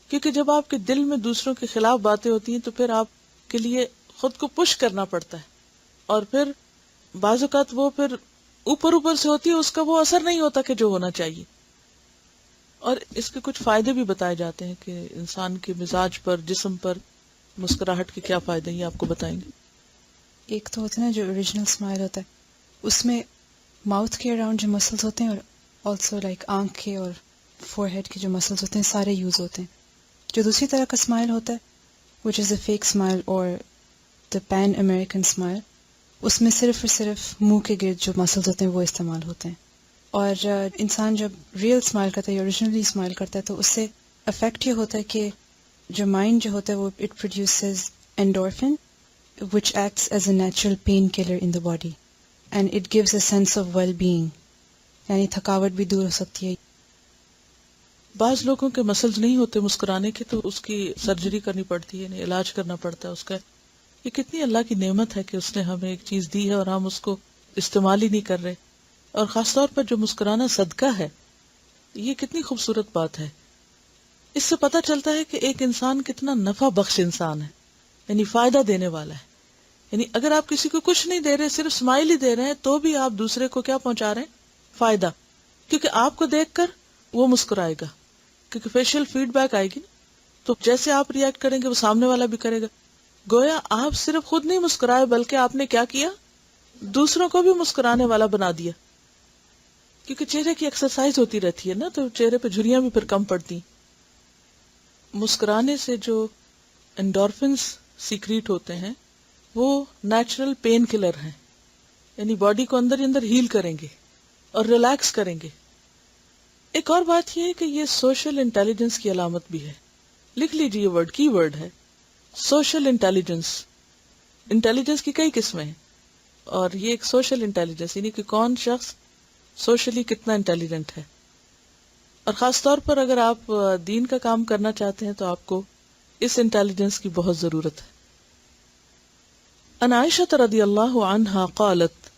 کیونکہ جب آپ کے دل میں دوسروں کے خلاف باتیں ہوتی ہیں تو پھر آپ کے لیے خود کو پش کرنا پڑتا ہے, اور پھر بعض اوقات وہ پھر اوپر سے ہوتی ہے, اس کا وہ اثر نہیں ہوتا کہ جو ہونا چاہیے. اور اس کے کچھ فائدے بھی بتائے جاتے ہیں کہ انسان کے مزاج پر, جسم پر مسکراہٹ کے کیا فائدے ہیں, یہ آپ کو بتائیں گے. ایک تو ہوتا ہے نا جو اوریجنل اسمائل ہوتا ہے, اس میں ماؤتھ کے اراؤنڈ جو مسلس ہوتے ہیں اور آلسو لائک آنکھ کے اور فور ہیڈ کے جو مسلس ہوتے ہیں سارے یوز ہوتے ہیں. جو دوسری طرح کا اسمائل ہوتا ہے وچ از اے فیک اسمائل اور دا پین امریکن اسمائل, اس میں صرف اور صرف منہ کے گرد جو مسلس ہوتے ہیں وہ استعمال ہوتے ہیں. اور انسان جب ریئل اسمائل کرتا ہے یا اوریجنلی اسمائل کرتا ہے تو اس سے افیکٹ یہ ہوتا ہے کہ جو مائنڈ جو ہوتا ہے وہ it produces endorphin which acts as a natural painkiller in the body and it gives a sense of well-being, یعنی تھکاوٹ بھی دور ہو سکتی ہے. بعض لوگوں کے مسلز نہیں ہوتے مسکرانے کے تو اس کی سرجری کرنی پڑتی ہے, یعنی علاج کرنا پڑتا ہے اس کا. یہ کتنی اللہ کی نعمت ہے کہ اس نے ہمیں ایک چیز دی ہے اور ہم اس کو استعمال ہی نہیں کر رہے. اور خاص طور پر جو مسکرانا صدقہ ہے, یہ کتنی خوبصورت بات ہے. اس سے پتہ چلتا ہے کہ ایک انسان کتنا نفع بخش انسان ہے, یعنی فائدہ دینے والا ہے. یعنی اگر آپ کسی کو کچھ نہیں دے رہے, صرف اسمائل ہی دے رہے ہیں, تو بھی آپ دوسرے کو کیا پہنچا رہے ہیں, فائدہ. کیونکہ آپ کو دیکھ کر وہ مسکرائے گا, کیونکہ فیشل فیڈ بیک آئے گی نا, تو جیسے آپ ریئیکٹ کریں گے وہ سامنے والا بھی کرے گا. گویا آپ صرف خود نہیں مسکرائے بلکہ آپ نے کیا کیا, دوسروں کو بھی مسکرانے والا بنا دیا. کیونکہ چہرے کی ایکسرسائز ہوتی رہتی ہے نا, تو چہرے پہ جھریاں بھی پھر کم پڑتی. مسکرانے سے جو انڈورفنس سیکریٹ ہوتے ہیں وہ نیچرل پین کلر ہیں, یعنی باڈی کو اندر ہی اندر ہیل کریں گے اور ریلیکس کریں گے. ایک اور بات یہ ہے کہ یہ سوشل انٹیلیجنس کی علامت بھی ہے. لکھ لیجیے, یہ ورڈ کی ورڈ ہے, سوشل انٹیلیجنس. انٹیلیجنس کی کئی قسمیں ہیں. اور یہ ایک سوشل انٹیلیجنس، یعنی کہ کون شخص سوشلی کتنا انٹیلیجنٹ ہے. اور خاص طور پر اگر آپ دین کا کام کرنا چاہتے ہیں تو آپ کو اس انٹیلیجنس کی بہت ضرورت ہے. ان عائشہ رضی اللہ عنہا قالت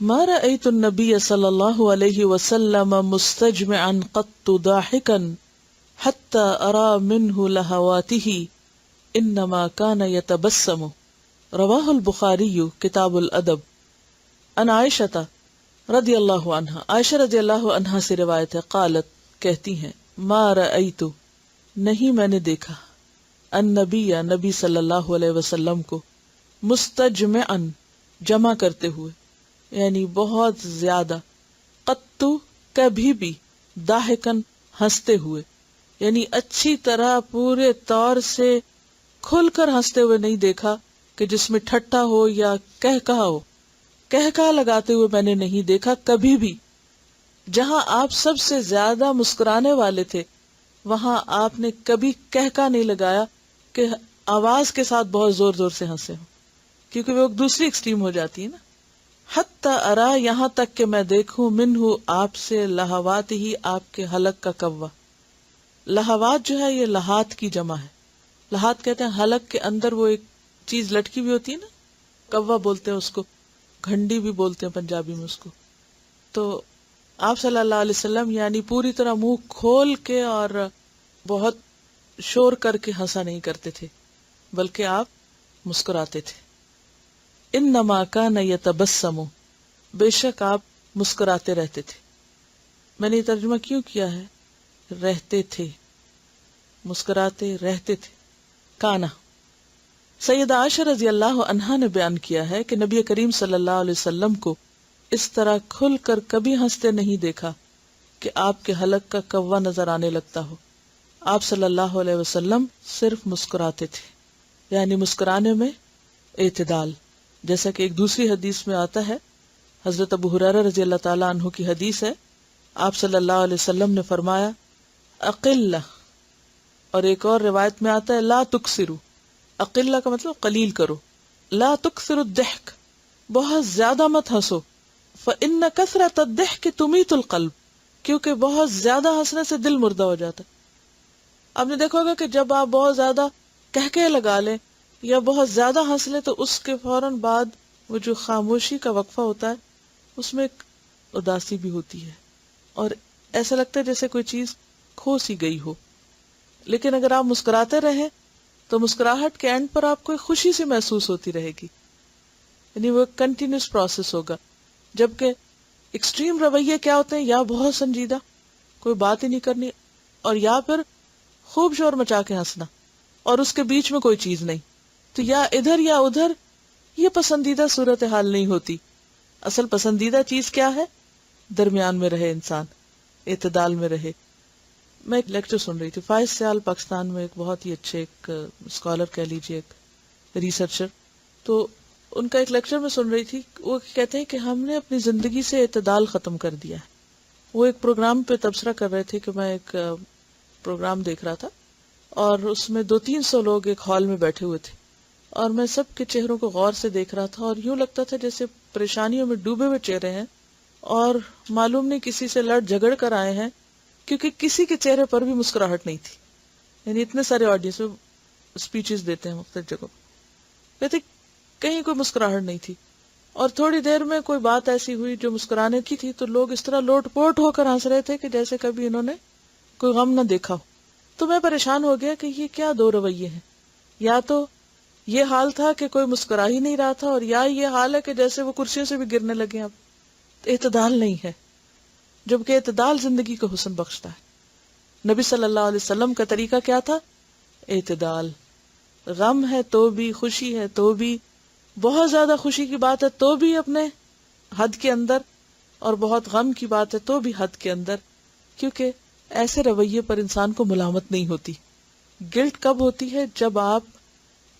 ما رأيت النبي صلى الله عليه وسلم مستجمعا قط ضاحكا حتى أرى منه لهواته انما كان يتبسم. رواه البخاری کتاب الادب. ان عائشہ رضی اللہ عنہا، عائشہ رضی اللہ عنہا سے روایت ہے، قالت کہتی ہیں، ما رأیت نہیں میں نے دیکھا، النبی نبی صلی اللہ علیہ وسلم کو، مستجمعا جمع کرتے ہوئے، یعنی بہت زیادہ، قط کبھی بھی، ضاحکن ہنستے ہوئے، یعنی اچھی طرح پورے طور سے کھل کر ہنستے ہوئے نہیں دیکھا کہ جس میں ٹھٹا ہو یا کہکہا ہو. کہکہا لگاتے ہوئے میں نے نہیں دیکھا کبھی بھی. جہاں آپ سب سے زیادہ مسکرانے والے تھے وہاں آپ نے کبھی کہکہا نہیں لگایا کہ آواز کے ساتھ بہت زور زور سے ہنسے ہوں، کیونکہ وہ ایک دوسری ایکسٹریم ہو جاتی ہے نا. حتی ارا یہاں تک کہ میں دیکھوں منہ آپ سے لہوات ہی آپ کے حلق کا کوا. لہوات جو ہے یہ لہات کی جمع ہے. لہات کہتے ہیں حلق کے اندر وہ ایک چیز لٹکی ہوئی ہوتی ہے نا، کوا بولتے ہیں اس کو، گھنڈی بھی بولتے ہیں پنجابی میں اس کو. تو آپ صلی اللہ علیہ وسلم یعنی پوری طرح منہ کھول کے اور بہت شور کر کے ہنسا نہیں کرتے تھے، بلکہ آپ مسکراتے تھے. انما کان یتبسم، بے شک آپ مسکراتے رہتے تھے. میں نے یہ ترجمہ کیوں کیا ہے؟ رہتے تھے، مسکراتے رہتے تھے. کانا. سیدہ عائشہ رضی اللہ عنہا نے بیان کیا ہے کہ نبی کریم صلی اللہ علیہ وسلم کو اس طرح کھل کر کبھی ہنستے نہیں دیکھا کہ آپ کے حلق کا کوا نظر آنے لگتا ہو. آپ صلی اللہ علیہ وسلم صرف مسکراتے تھے، یعنی مسکرانے میں اعتدال. جیسا کہ ایک دوسری حدیث میں آتا ہے، حضرت ابو ہریرہ رضی اللہ تعالیٰ عنہ کی حدیث ہے، آپ صلی اللہ علیہ وسلم نے فرمایا اقلہ، اور ایک اور روایت میں آتا ہے لا تکثروا. اقلہ کا مطلب قلیل کرو، لا تکثروا الضحک، بہت زیادہ مت ہنسو. فإن کثرة الضحک تمیت القلب، کیونکہ بہت زیادہ ہنسنے سے دل مردہ ہو جاتا ہے. آپ نے دیکھا ہوگا کہ جب آپ بہت زیادہ کہکہے لگا لیں یا بہت زیادہ ہنس لیں تو اس کے فوراً بعد وہ جو خاموشی کا وقفہ ہوتا ہے اس میں ایک اداسی بھی ہوتی ہے اور ایسا لگتا ہے جیسے کوئی چیز کھو سی گئی ہو. لیکن اگر آپ مسکراتے رہیں تو مسکراہٹ کے اینڈ پر آپ کو ایک خوشی سی محسوس ہوتی رہے گی، یعنی وہ کنٹینیوس پروسیس ہوگا. جبکہ ایکسٹریم رویے کیا ہوتے ہیں؟ یا بہت سنجیدہ، کوئی بات ہی نہیں کرنی، اور یا پھر خوب شور مچا کے ہنسنا، اور اس کے بیچ میں کوئی چیز نہیں. تو یا ادھر یا ادھر، یہ پسندیدہ صورتحال نہیں ہوتی. اصل پسندیدہ چیز کیا ہے؟ درمیان میں رہے انسان، اعتدال میں رہے. میں ایک لیکچر سن رہی تھی، فائز سیال پاکستان میں ایک بہت ہی اچھے ایک اسکالر کہہ لیجیے، ایک ریسرچر. تو ان کا ایک لیکچر میں سن رہی تھی، وہ کہتے ہیں کہ ہم نے اپنی زندگی سے اعتدال ختم کر دیا ہے. وہ ایک پروگرام پہ تبصرہ کر رہے تھے کہ میں ایک پروگرام دیکھ رہا تھا اور اس میں 200-300 لوگ ایک ہال میں بیٹھے ہوئے تھے اور میں سب کے چہروں کو غور سے دیکھ رہا تھا اور یوں لگتا تھا جیسے پریشانیوں میں ڈوبے ہوئے چہرے ہیں اور معلوم نہیں کسی سے لڑ جھگڑ کر آئے ہیں، کیونکہ کسی کے چہرے پر بھی مسکراہٹ نہیں تھی. یعنی اتنے سارے آڈینس میں اسپیچز دیتے ہیں مختلف جگہوں، کہتے کہیں کوئی مسکراہٹ نہیں تھی. اور تھوڑی دیر میں کوئی بات ایسی ہوئی جو مسکرانے کی تھی تو لوگ اس طرح لوٹ پوٹ ہو کر ہنس رہے تھے کہ جیسے کبھی انہوں نے کوئی غم نہ دیکھا ہو. تو میں پریشان ہو گیا کہ یہ کیا دو رویے ہیں. یا تو یہ حال تھا کہ کوئی مسکرا ہی نہیں رہا تھا، اور یا یہ حال ہے کہ جیسے وہ کرسیوں سے بھی گرنے لگے. اب اعتدال نہیں ہے، جبکہ اعتدال زندگی کو حسن بخشتا ہے. نبی صلی اللہ علیہ وسلم کا طریقہ کیا تھا؟ اعتدال. غم ہے تو بھی، خوشی ہے تو بھی، بہت زیادہ خوشی کی بات ہے تو بھی اپنے حد کے اندر، اور بہت غم کی بات ہے تو بھی حد کے اندر. کیونکہ ایسے رویے پر انسان کو ملامت نہیں ہوتی. گلٹ کب ہوتی ہے؟ جب آپ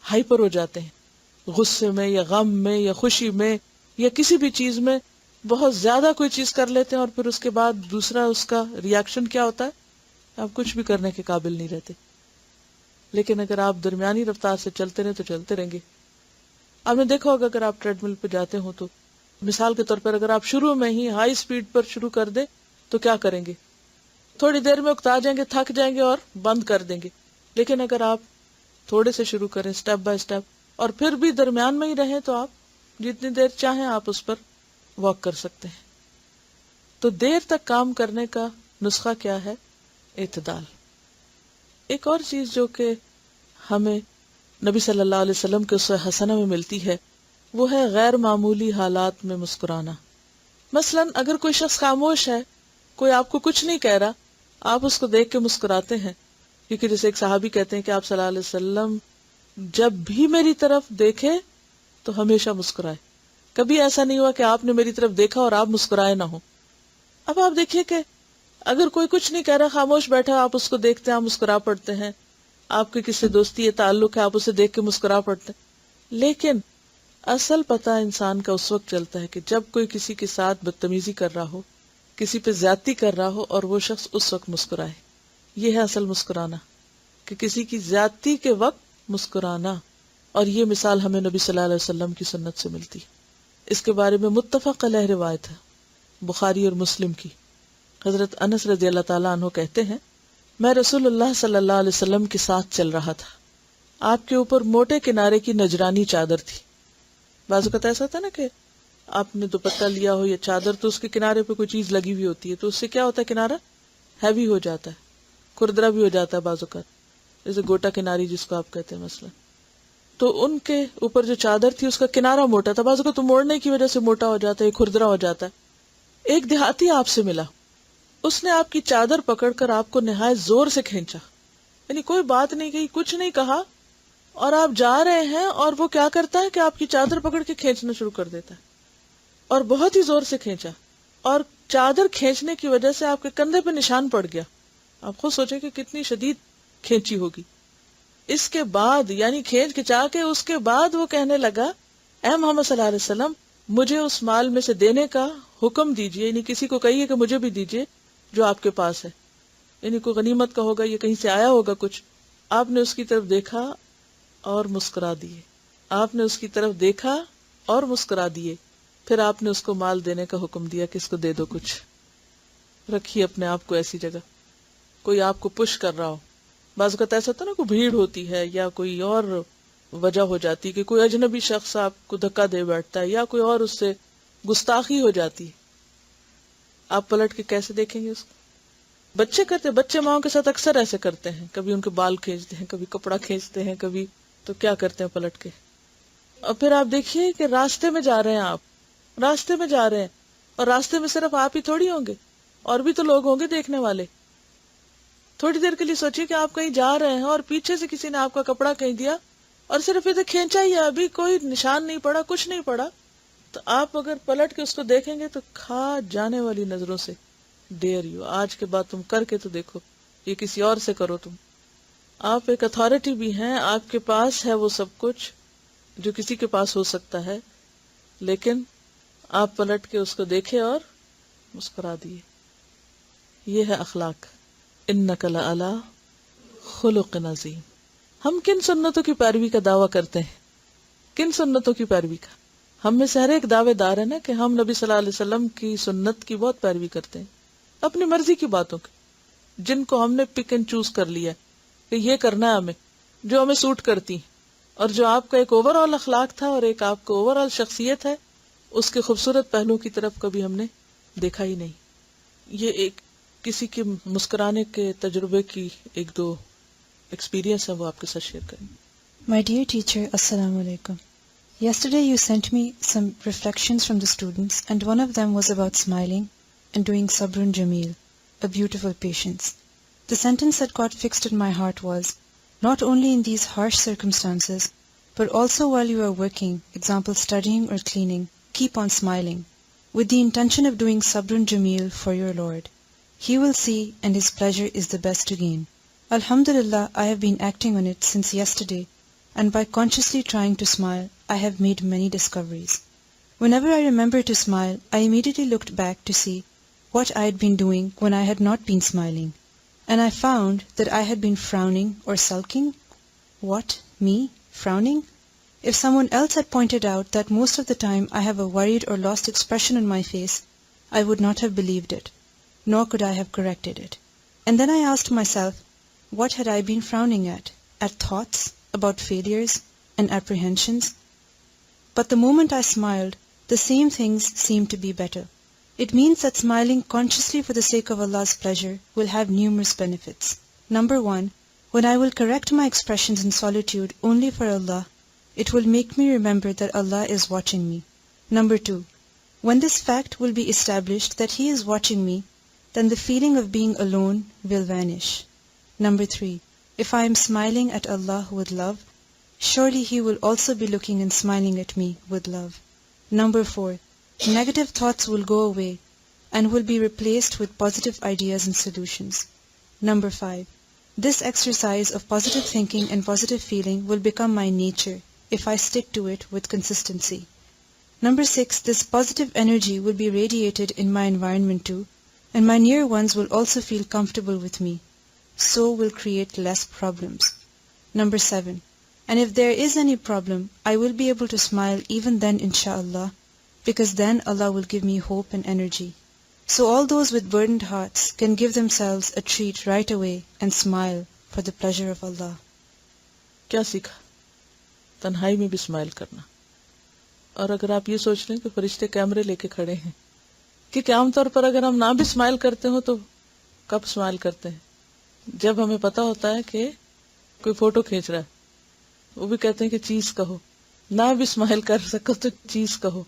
ہائپر ہو جاتے ہیں، غصے میں یا غم میں یا خوشی میں یا کسی بھی چیز میں بہت زیادہ کوئی چیز کر لیتے ہیں اور پھر اس کے بعد دوسرا اس کا ری ایکشن کیا ہوتا ہے؟ آپ کچھ بھی کرنے کے قابل نہیں رہتے. لیکن اگر آپ درمیانی رفتار سے چلتے رہیں تو چلتے رہیں گے. آپ نے دیکھا ہوگا اگر آپ ٹریڈ مل پہ جاتے ہو تو مثال کے طور پر اگر آپ شروع میں ہی ہائی سپیڈ پر شروع کر دیں تو کیا کریں گے؟ تھوڑی دیر میں اکتا جائیں گے، تھک جائیں گے اور بند کر دیں گے. لیکن اگر آپ تھوڑے سے شروع کریں سٹیپ بائی سٹیپ اور پھر بھی درمیان میں ہی رہیں تو آپ جتنی دیر چاہیں آپ اس پر واک کر سکتے ہیں. تو دیر تک کام کرنے کا نسخہ کیا ہے؟ اعتدال. ایک اور چیز جو کہ ہمیں نبی صلی اللہ علیہ وسلم کے اسوہ حسنہ میں ملتی ہے وہ ہے غیر معمولی حالات میں مسکرانا. مثلا اگر کوئی شخص خاموش ہے، کوئی آپ کو کچھ نہیں کہہ رہا، آپ اس کو دیکھ کے مسکراتے ہیں. کیونکہ جیسے ایک صحابی کہتے ہیں کہ آپ صلی اللہ علیہ وسلم جب بھی میری طرف دیکھے تو ہمیشہ مسکرائے. کبھی ایسا نہیں ہوا کہ آپ نے میری طرف دیکھا اور آپ مسکرائے نہ ہو. اب آپ دیکھیے کہ اگر کوئی کچھ نہیں کہہ رہا، خاموش بیٹھا، آپ اس کو دیکھتے ہیں، آپ مسکرا پڑتے ہیں. آپ کے کسی دوستی یا تعلق ہے، آپ اسے دیکھ کے مسکرا پڑتے ہیں. لیکن اصل پتہ انسان کا اس وقت چلتا ہے کہ جب کوئی کسی کے ساتھ بدتمیزی کر رہا ہو، کسی پہ زیادتی کر رہا ہو اور وہ شخص اس وقت مسکرائے. یہ ہے اصل مسکرانا، کہ کسی کی زیادتی کے وقت مسکرانا. اور یہ مثال ہمیں نبی صلی اللہ علیہ وسلم کی سنت سے ملتی. اس کے بارے میں متفق علیہ روایت ہے بخاری اور مسلم کی. حضرت انس رضی اللہ تعالیٰ عنہ کہتے ہیں میں رسول اللہ صلی اللہ علیہ وسلم کے ساتھ چل رہا تھا. آپ کے اوپر موٹے کنارے کی نجرانی چادر تھی. بعض اوقات ایسا تھا نا کہ آپ نے دوپٹہ لیا ہو یا چادر تو اس کے کنارے پہ کوئی چیز لگی ہوئی ہوتی ہے تو اس سے کیا ہوتا ہے، کنارہ ہیوی ہو جاتا ہے، کھردرا بھی ہو جاتا ہے بعض اوقات، جیسے گوٹا کناری جس کو آپ کہتے ہیں مثلا. تو ان کے اوپر جو چادر تھی اس کا کنارہ موٹا تھا، بعض اوقات تو موڑنے کی وجہ سے موٹا ہو جاتا ہے، کھردرا ہو جاتا ہے. ایک دیہاتی آپ سے ملا، اس نے آپ کی چادر پکڑ کر آپ کو نہایت زور سے کھینچا. یعنی کوئی بات نہیں کہی، کچھ نہیں کہا، اور آپ جا رہے ہیں اور وہ کیا کرتا ہے کہ آپ کی چادر پکڑ کے کھینچنا شروع کر دیتا ہے، اور بہت ہی زور سے کھینچا، اور چادر کھینچنے کی وجہ سے آپ کے کندھے پہ نشان پڑ گیا. آپ خود سوچیں کہ کتنی شدید کھینچی ہوگی. اس کے بعد یعنی کھینچ کھچا کے اس کے بعد وہ کہنے لگا اے محمد صلی اللہ علیہ وسلم مجھے اس مال میں سے دینے کا حکم دیجئے، یعنی کسی کو کہیے کہ مجھے بھی دیجئے جو آپ کے پاس ہے. یعنی کوئی غنیمت کا ہوگا یا کہیں سے آیا ہوگا کچھ. آپ نے اس کی طرف دیکھا اور مسکرا دیے. آپ نے اس کی طرف دیکھا اور مسکرا دیے. پھر آپ نے اس کو مال دینے کا حکم دیا کہ اس کو دے دو، کچھ رکھیے اپنے آپ کو ایسی جگہ. کوئی آپ کو پش کر رہا ہو، بعض اوقات ایسا ہوتا ہے نا کوئی بھیڑ ہوتی ہے یا کوئی اور وجہ ہو جاتی کہ کوئی اجنبی شخص آپ کو دھکا دے بیٹھتا ہے یا کوئی اور اس سے گستاخی ہو جاتی، آپ پلٹ کے کیسے دیکھیں گے اس کو؟ بچے کرتے، بچے ماؤں کے ساتھ اکثر ایسے کرتے ہیں، کبھی ان کے بال کھینچتے ہیں، کبھی کپڑا کھینچتے ہیں، کبھی تو کیا کرتے ہیں پلٹ کے. اور پھر آپ دیکھیے کہ راستے میں جا رہے ہیں، آپ راستے میں جا رہے ہیں اور راستے میں صرف آپ ہی تھوڑی ہوں گے، اور بھی تو لوگ ہوں گے دیکھنے والے. تھوڑی دیر کے لیے سوچیے کہ آپ کہیں جا رہے ہیں اور پیچھے سے کسی نے آپ کا کپڑا کہیں دیا اور صرف ادھر کھینچا ہی ہے، ابھی کوئی نشان نہیں پڑا، کچھ نہیں پڑا، تو آپ اگر پلٹ کے اس کو دیکھیں گے تو کھا جانے والی نظروں سے ڈیئر یو، آج کے بعد تم کر کے تو دیکھو، یہ کسی اور سے کرو. تم آپ ایک اتھارٹی بھی ہیں، آپ کے پاس ہے وہ سب کچھ جو کسی کے پاس ہو سکتا ہے، لیکن آپ پلٹ کے اس کو دیکھے اور مسکرا دیے. یہ ہے اخلاق. انک لعلی خلق عظیم. ہم کن سنتوں کی پیروی کا دعویٰ کرتے ہیں؟ کن سنتوں کی پیروی کا؟ ہم میں سے ہر ایک دعوے دار ہے نا کہ ہم نبی صلی اللہ علیہ وسلم کی سنت کی بہت پیروی کرتے ہیں، اپنی مرضی کی باتوں کی جن کو ہم نے پک اینڈ چوز کر لیا کہ یہ کرنا ہے ہمیں، جو ہمیں سوٹ کرتی، اور جو آپ کا ایک اوور آل اخلاق تھا اور ایک آپ کو اوور آل شخصیت ہے، اس کے خوبصورت پہلو کی طرف کبھی ہم نے دیکھا ہی نہیں. یہ ایک کسی کے مسکرانے کے تجربے کی ایک دو ایکسپیرینس ہے، وہ آپ کے ساتھ شیئر کریں. My dear teacher, Assalamu alaikum. Yesterday you sent me some reflections from the students, and one of them was about smiling and doing sabrun jameel, a beautiful patience. The sentence that got fixed in my heart was, not only in these harsh circumstances, but also while you are working, example studying or cleaning, keep on smiling, with the intention of doing sabrun jameel for your Lord. He will see, and His pleasure is the best to gain. Alhamdulillah, I have been acting on it since yesterday, and by consciously trying to smile, I have made many discoveries. Whenever I remember to smile, I immediately looked back to see what I had been doing when I had not been smiling, and I found that I had been frowning or sulking. What? Me? Frowning? If someone else had pointed out that most of the time I have a worried or lost expression on my face, I would not have believed it, nor could I have corrected it. And then I asked myself, what had I been frowning at? At thoughts about failures and apprehensions? But the moment I smiled, the same things seemed to be better. It means that smiling consciously for the sake of Allah's pleasure will have numerous benefits. Number 1, when I will correct my expressions in solitude only for Allah, it will make me remember that Allah is watching me. Number 2, when this fact will be established that He is watching me, then the feeling of being alone will vanish. Number 3, if I am smiling at Allah with love, surely He will also be looking and smiling at me with love. Number 4, negative thoughts will go away and will be replaced with positive ideas and solutions. Number 5, this exercise of positive thinking and positive feeling will become my nature if I stick to it with consistency. Number 6, this positive energy will be radiated in my environment too, and my near ones will also feel comfortable with me, so will create less problems. Number 7, and if there is any problem, I will be able to smile even then, inshaAllah, because then Allah will give me hope and energy. So all those with burdened hearts can give themselves a treat right away and smile for the pleasure of Allah. کیا سیکھا؟ تنہائی میں بھی smile کرنا. اور اگر آپ یہ سوچ لیں کہ فرشتے کیمرے لے کے کھڑے ہیں، کیونکہ عام طور پر اگر ہم نہ بھی اسمائل کرتے ہوں تو کب اسمائل کرتے ہیں؟ جب ہمیں پتا ہوتا ہے کہ کوئی فوٹو کھینچ رہا ہے. وہ بھی کہتے ہیں کہ چیز کہو، نہ بھی اسمائل کر سکو تو چیز کہو،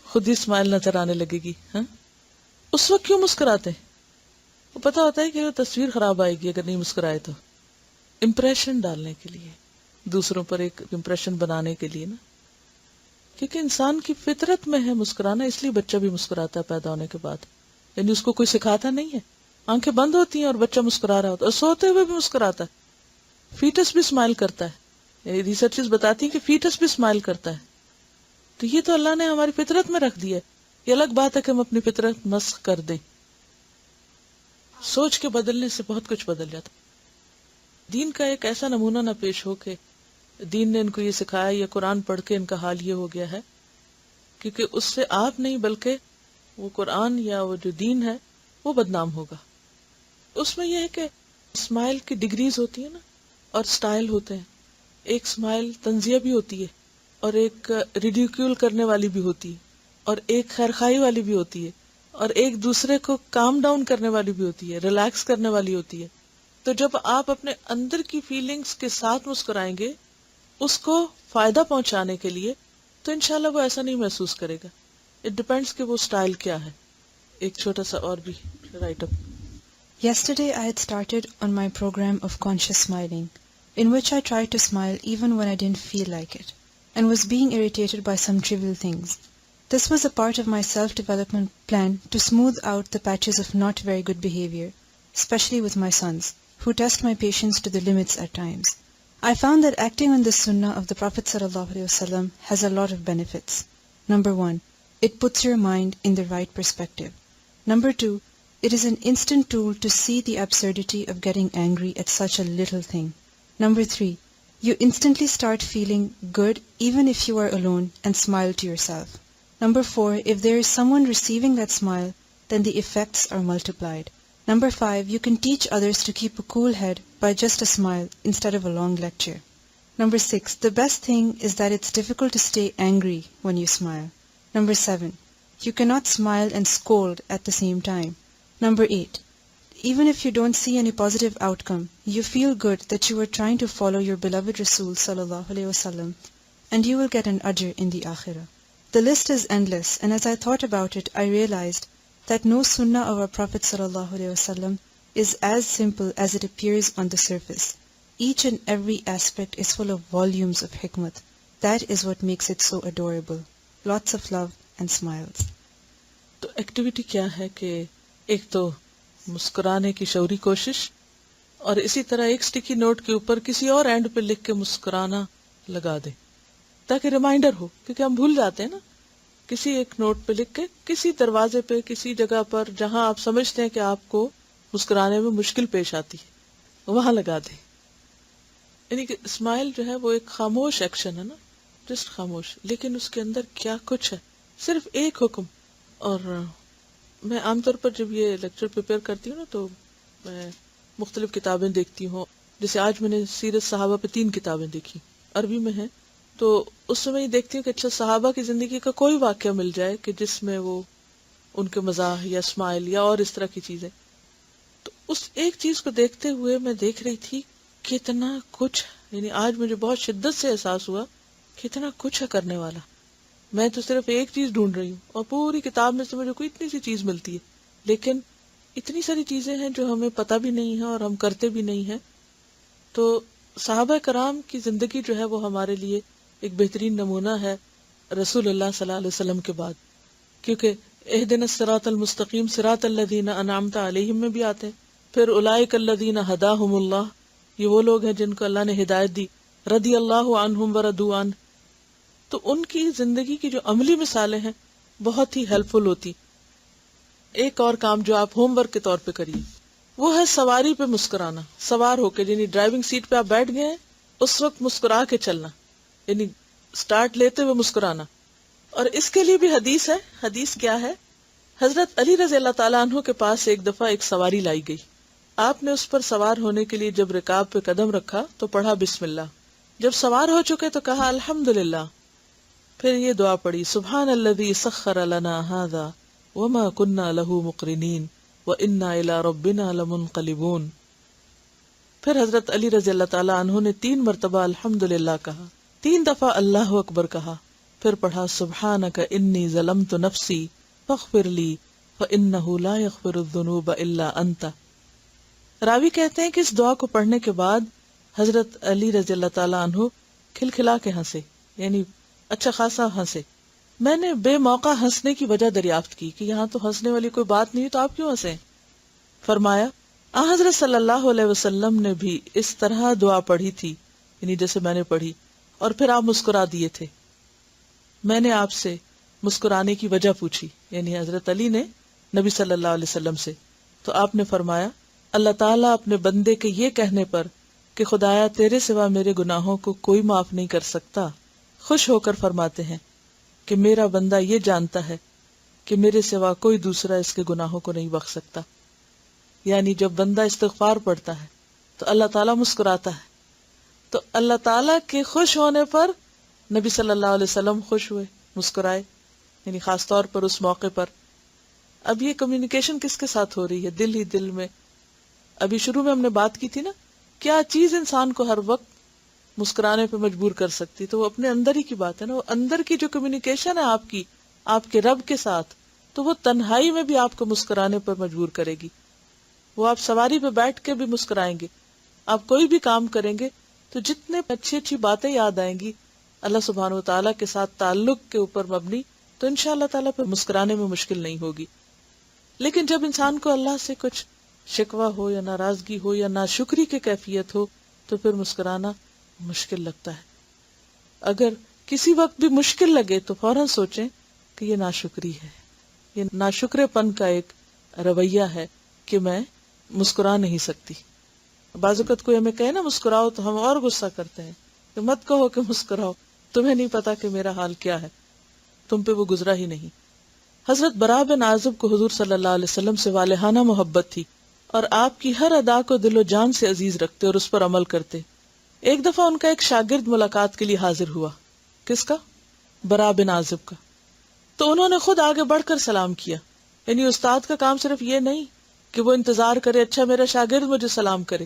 خود ہی اسمائل نظر آنے لگے گی. ہاں، اس وقت کیوں مسکراتے ہیں؟ وہ پتا ہوتا ہے کہ وہ تصویر خراب آئے گی اگر نہیں مسکرائے تو. امپریشن ڈالنے کے لیے، دوسروں پر ایک امپریشن بنانے کے لیے نا. کیونکہ انسان کی فطرت میں ہے مسکرانا، اس لیے بچہ بھی مسکراتا ہے پیدا ہونے کے بعد. یعنی اس کو کوئی سکھاتا نہیں ہے. آنکھیں بند ہوتی ہیں اور بچہ مسکرا رہا ہوتا ہے، اور سوتے ہوئے بھی مسکراتا ہے. فیٹس بھی اسمائل کرتا ہے. ریسرچز بتاتی ہیں کہ فیٹس بھی اسمائل کرتا ہے. تو یہ تو اللہ نے ہماری فطرت میں رکھ دیا ہے. یہ الگ بات ہے کہ ہم اپنی فطرت مسخ کر دیں. سوچ کے بدلنے سے بہت کچھ بدل جاتا. دین کا ایک ایسا نمونہ نہ پیش ہو کہ دین نے ان کو یہ سکھایا یا قرآن پڑھ کے ان کا حال یہ ہو گیا ہے، کیونکہ اس سے آپ نہیں بلکہ وہ قرآن یا وہ جو دین ہے وہ بدنام ہوگا. اس میں یہ ہے کہ اسمائل کی ڈگریز ہوتی ہیں نا، اور سٹائل ہوتے ہیں. ایک اسمائل تنزیہ بھی ہوتی ہے، اور ایک ریڈیکیول کرنے والی بھی ہوتی ہے، اور ایک خیرخواہی والی بھی ہوتی ہے، اور ایک دوسرے کو کام ڈاؤن کرنے والی بھی ہوتی ہے، ریلیکس کرنے والی ہوتی ہے. تو جب آپ اپنے اندر کی فیلنگز کے ساتھ مسکرائیں گے اس کو فائدہ پہنچانے کے لیے، تو انشاءاللہ وہ ایسا نہیں محسوس کرے گا. اٹ ڈپینڈس کہ وہ سٹائل کیا ہے. ایک چھوٹا سا اور بھی right up. Yesterday I had started on my program of conscious smiling, in which I tried to smile even when I didn't feel like it, and was being irritated by some trivial things. This was a part of my self-development plan to smooth out the patches of not very good behavior, especially with my sons, who test my patience to the limits at times. I found that acting on the sunnah of the Prophet ﷺ has a lot of benefits. Number 1, it puts your mind in the right perspective. Number 2, it is an instant tool to see the absurdity of getting angry at such a little thing. Number 3, you instantly start feeling good even if you are alone and smile to yourself. Number 4, if there is someone receiving that smile, then the effects are multiplied. Number 5, you can teach others to keep a cool head by just a smile instead of a long lecture. Number 6, the best thing is that it's difficult to stay angry when you smile. Number 7, you cannot smile and scold at the same time. Number 8, even if you don't see any positive outcome, you feel good that you are trying to follow your beloved Rasul sallallahu alaihi wasallam, and you will get an ajr in the akhirah. The list is endless, and as I thought about it, I realized that no sunnah of our Prophet sallallahu alaihi wasallam is as simple as it appears on the surface. Each and every aspect is full of volumes of hikmat. That is what makes it so adorable. Lots of love and smiles. تو activity کیا ہے کہ ایک تو مسکرانے کی شعوری کوشش، اور اسی طرح ایک سٹیکی نوٹ کے اوپر کسی اور اینڈ پہ لکھ کے مسکرانا لگا دیں تاکہ ریمائنڈر ہو، کیونکہ ہم بھول جاتے ہیں نا. کسی ایک نوٹ پہ لکھ کے کسی دروازے پہ کسی جگہ پر جہاں آپ سمجھتے ہیں کہ آپ کو مسکرانے میں مشکل پیش آتی ہے وہاں لگا دیں. یعنی کہ اسمائل جو ہے وہ ایک خاموش ایکشن ہے نا. جسٹ خاموش، لیکن اس کے اندر کیا کچھ ہے، صرف ایک حکم. اور میں عام طور پر جب یہ لیکچر پریپیئر کرتی ہوں نا تو میں مختلف کتابیں دیکھتی ہوں. جیسے آج میں نے سیرت صحابہ پہ 3 کتابیں دیکھی، عربی میں ہیں. تو اس سے میں یہ دیکھتی ہوں کہ اچھا صحابہ کی زندگی کا کوئی واقعہ مل جائے کہ جس میں وہ ان کے مزاح یا اسمائل یا اور اس طرح کی چیزیں. تو اس ایک چیز کو دیکھتے ہوئے میں دیکھ رہی تھی کتنا کچھ، یعنی آج مجھے بہت شدت سے احساس ہوا کتنا کچھ ہے کرنے والا. میں تو صرف ایک چیز ڈھونڈ رہی ہوں اور پوری کتاب میں سے مجھے کوئی اتنی سی چیز ملتی ہے، لیکن اتنی ساری چیزیں ہیں جو ہمیں پتہ بھی نہیں ہے اور ہم کرتے بھی نہیں ہیں. تو صحابہ کرام کی زندگی جو ہے وہ ہمارے لیے ایک بہترین نمونہ ہے رسول اللہ صلی اللہ علیہ وسلم کے بعد، کیونکہ اہدنا الصراط المستقیم صراط الذین انعمت علیہم میں بھی آتے ہیں. پھر اولئک الذین ہداہم اللہ، یہ وہ لوگ ہیں جن کو اللہ نے ہدایت دی. رضی اللہ عنہم ورضوا عنہ. تو ان کی زندگی کی جو عملی مثالیں ہیں بہت ہی ہیلپ فل ہوتی. ایک اور کام جو آپ ہوم ورک کے طور پہ کریے وہ ہے سواری پہ مسکرانا. سوار ہو کے، یعنی ڈرائیونگ سیٹ پہ آپ بیٹھ گئے ہیں اس وقت مسکرا کے چلنا، یعنی سٹارٹ لیتے ہوئے مسکرانا. اور اس کے لیے بھی حدیث ہے. حدیث کیا ہے؟ حضرت علی رضی اللہ تعالیٰ عنہ کے پاس ایک دفعہ ایک سواری لائی گئی. آپ نے اس پر سوار ہونے کے لیے جب رکاب پہ قدم رکھا تو پڑھا بسم اللہ. جب سوار ہو چکے تو کہا الحمدللہ. پھر یہ دعا پڑھی سبحان الذی سخر لنا ھذا وما كنا له مقرنین وإنا إلی ربنا لمنقلبون. پھر حضرت علی رضی اللہ تعالیٰ عنہ نے 3 مرتبہ الحمدللہ کہا، 3 دفعہ اللہ اکبر کہا، پھر پڑھا سبحانک انی ظلمت نفسی فاغفر لی فإنہ لا یغفر الذنوب الا انت. راوی کہتے ہیں کہ اس دعا کو پڑھنے کے بعد حضرت علی رضی اللہ تعالیٰ عنہ کھلکھلا کے ہنسے، یعنی اچھا خاصا ہنسے. میں نے بے موقع ہنسنے کی وجہ دریافت کی کہ یہاں تو ہنسنے والی کوئی بات نہیں تو آپ کیوں ہنسیں؟ فرمایا حضرت صلی اللہ علیہ وسلم نے بھی اس طرح دعا پڑھی تھی، یعنی جیسے میں نے پڑھی، اور پھر آپ مسکرا دیے تھے. میں نے آپ سے مسکرانے کی وجہ پوچھی، یعنی حضرت علی نے نبی صلی اللہ علیہ وسلم سے، تو آپ نے فرمایا اللہ تعالیٰ اپنے بندے کے یہ کہنے پر کہ خدایا تیرے سوا میرے گناہوں کو کوئی معاف نہیں کر سکتا، خوش ہو کر فرماتے ہیں کہ میرا بندہ یہ جانتا ہے کہ میرے سوا کوئی دوسرا اس کے گناہوں کو نہیں بخش سکتا. یعنی جب بندہ استغفار پڑھتا ہے تو اللہ تعالیٰ مسکراتا ہے. تو اللہ تعالیٰ کے خوش ہونے پر نبی صلی اللہ علیہ وسلم خوش ہوئے، مسکرائے، یعنی خاص طور پر اس موقع پر. اب یہ کمیونیکیشن کس کے ساتھ ہو رہی ہے؟ دل ہی دل میں. ابھی شروع میں ہم نے بات کی تھی نا، کیا چیز انسان کو ہر وقت مسکرانے پہ مجبور کر سکتی؟ تو وہ اپنے اندر ہی کی بات ہے نا. وہ اندر کی جو کمیونیکیشن ہے آپ کی آپ کے رب کے ساتھ، تو وہ تنہائی میں بھی آپ کو مسکرانے پر مجبور کرے گی. وہ آپ سواری پہ بیٹھ کے بھی مسکرائیں گے، آپ کوئی بھی کام کریں گے تو جتنے اچھی اچھی باتیں یاد آئیں گی اللہ سبحانہ و تعالیٰ کے ساتھ تعلق کے اوپر مبنی، تو انشاءاللہ تعالیٰ پہ مسکرانے میں مشکل نہیں ہوگی. لیکن جب انسان کو اللہ سے کچھ شکوہ ہو یا ناراضگی ہو یا ناشکری کی کیفیت ہو تو پھر مسکرانا مشکل لگتا ہے. اگر کسی وقت بھی مشکل لگے تو فوراً سوچیں کہ یہ ناشکری ہے، یہ ناشکرے پن کا ایک رویہ ہے کہ میں مسکرا نہیں سکتی. بعض اوقات کوئی ہمیں کہے نا مسکراؤ تو ہم اور غصہ کرتے ہیں کہ مت کہو کہ مسکراؤ، تمہیں نہیں پتا کہ میرا حال کیا ہے، تم پہ وہ گزرا ہی نہیں. حضرت براء بن عازب کو حضور صلی اللہ علیہ وسلم سے والہانہ محبت تھی اور آپ کی ہر ادا کو دل و جان سے عزیز رکھتے اور اس پر عمل کرتے. ایک دفعہ ان کا ایک شاگرد ملاقات کے لیے حاضر ہوا. کس کا؟ براء بن عازب کا. تو انہوں نے خود آگے بڑھ کر سلام کیا. یعنی استاد کا کام صرف یہ نہیں کہ وہ انتظار کرے اچھا میرا شاگرد مجھے سلام کرے،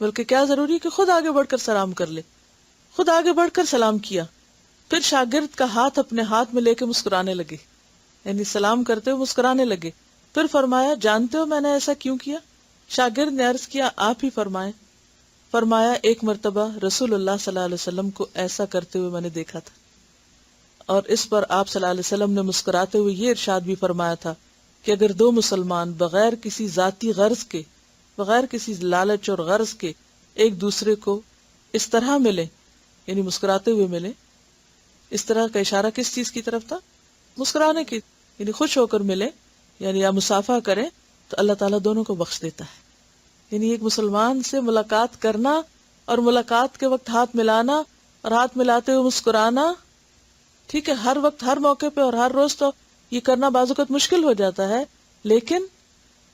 بلکہ کیا ضروری کہ خود آگے بڑھ کر سلام کر لے. خود آگے بڑھ کر سلام کیا، پھر شاگرد کا ہاتھ اپنے ہاتھ میں لے کے مسکرانے لگے، یعنی سلام کرتے ہوئے مسکرانے لگے. پھر فرمایا جانتے ہو میں نے ایسا کیوں کیا؟ شاگرد نے عرض کیا آپ ہی فرمائیں. فرمایا ایک مرتبہ رسول اللہ صلی اللہ علیہ وسلم کو ایسا کرتے ہوئے میں نے دیکھا تھا، اور اس پر آپ صلی اللہ علیہ وسلم نے مسکراتے ہوئے یہ ارشاد بھی فرمایا تھا کہ اگر 2 مسلمان بغیر کسی ذاتی غرض کے، بغیر کسی لالچ اور غرض کے ایک دوسرے کو اس طرح ملے، یعنی مسکراتے ہوئے ملے. اس طرح کا اشارہ کس چیز کی طرف تھا؟ مسکرانے کی، یعنی خوش ہو کر ملے، یعنی یا مصافحہ کریں تو اللہ تعالیٰ دونوں کو بخش دیتا ہے. یعنی ایک مسلمان سے ملاقات کرنا اور ملاقات کے وقت ہاتھ ملانا اور ہاتھ ملاتے ہوئے مسکرانا ٹھیک ہے ہر وقت ہر موقع پہ اور ہر روز تو یہ کرنا بعض اوقات مشکل ہو جاتا ہے، لیکن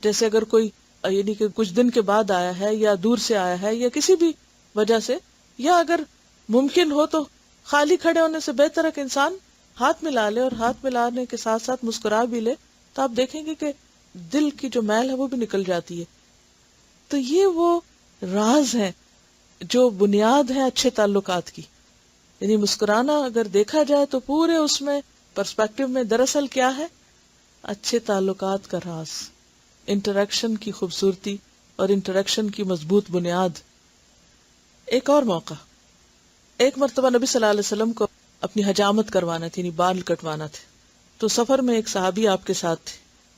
جیسے اگر کوئی یعنی کہ کچھ دن کے بعد آیا ہے یا دور سے آیا ہے یا کسی بھی وجہ سے، یا اگر ممکن ہو تو خالی کھڑے ہونے سے بہتر ہے کہ انسان ہاتھ ملا لے، اور ہاتھ ملانے کے ساتھ ساتھ مسکرا بھی لے، تو آپ دیکھیں گے کہ دل کی جو میل ہے وہ بھی نکل جاتی ہے. تو یہ وہ راز ہے جو بنیاد ہے اچھے تعلقات کی. یعنی مسکرانا اگر دیکھا جائے تو پورے اس میں پرسپیکٹو میں دراصل کیا ہے؟ اچھے تعلقات کا راز، انٹریکشن کی خوبصورتی اور انٹریکشن کی مضبوط بنیاد. ایک اور موقع، ایک مرتبہ نبی صلی اللہ علیہ وسلم کو اپنی حجامت کروانا تھی، یعنی بال کٹوانا تھے. تو سفر میں ایک صحابی آپ کے ساتھ تھے،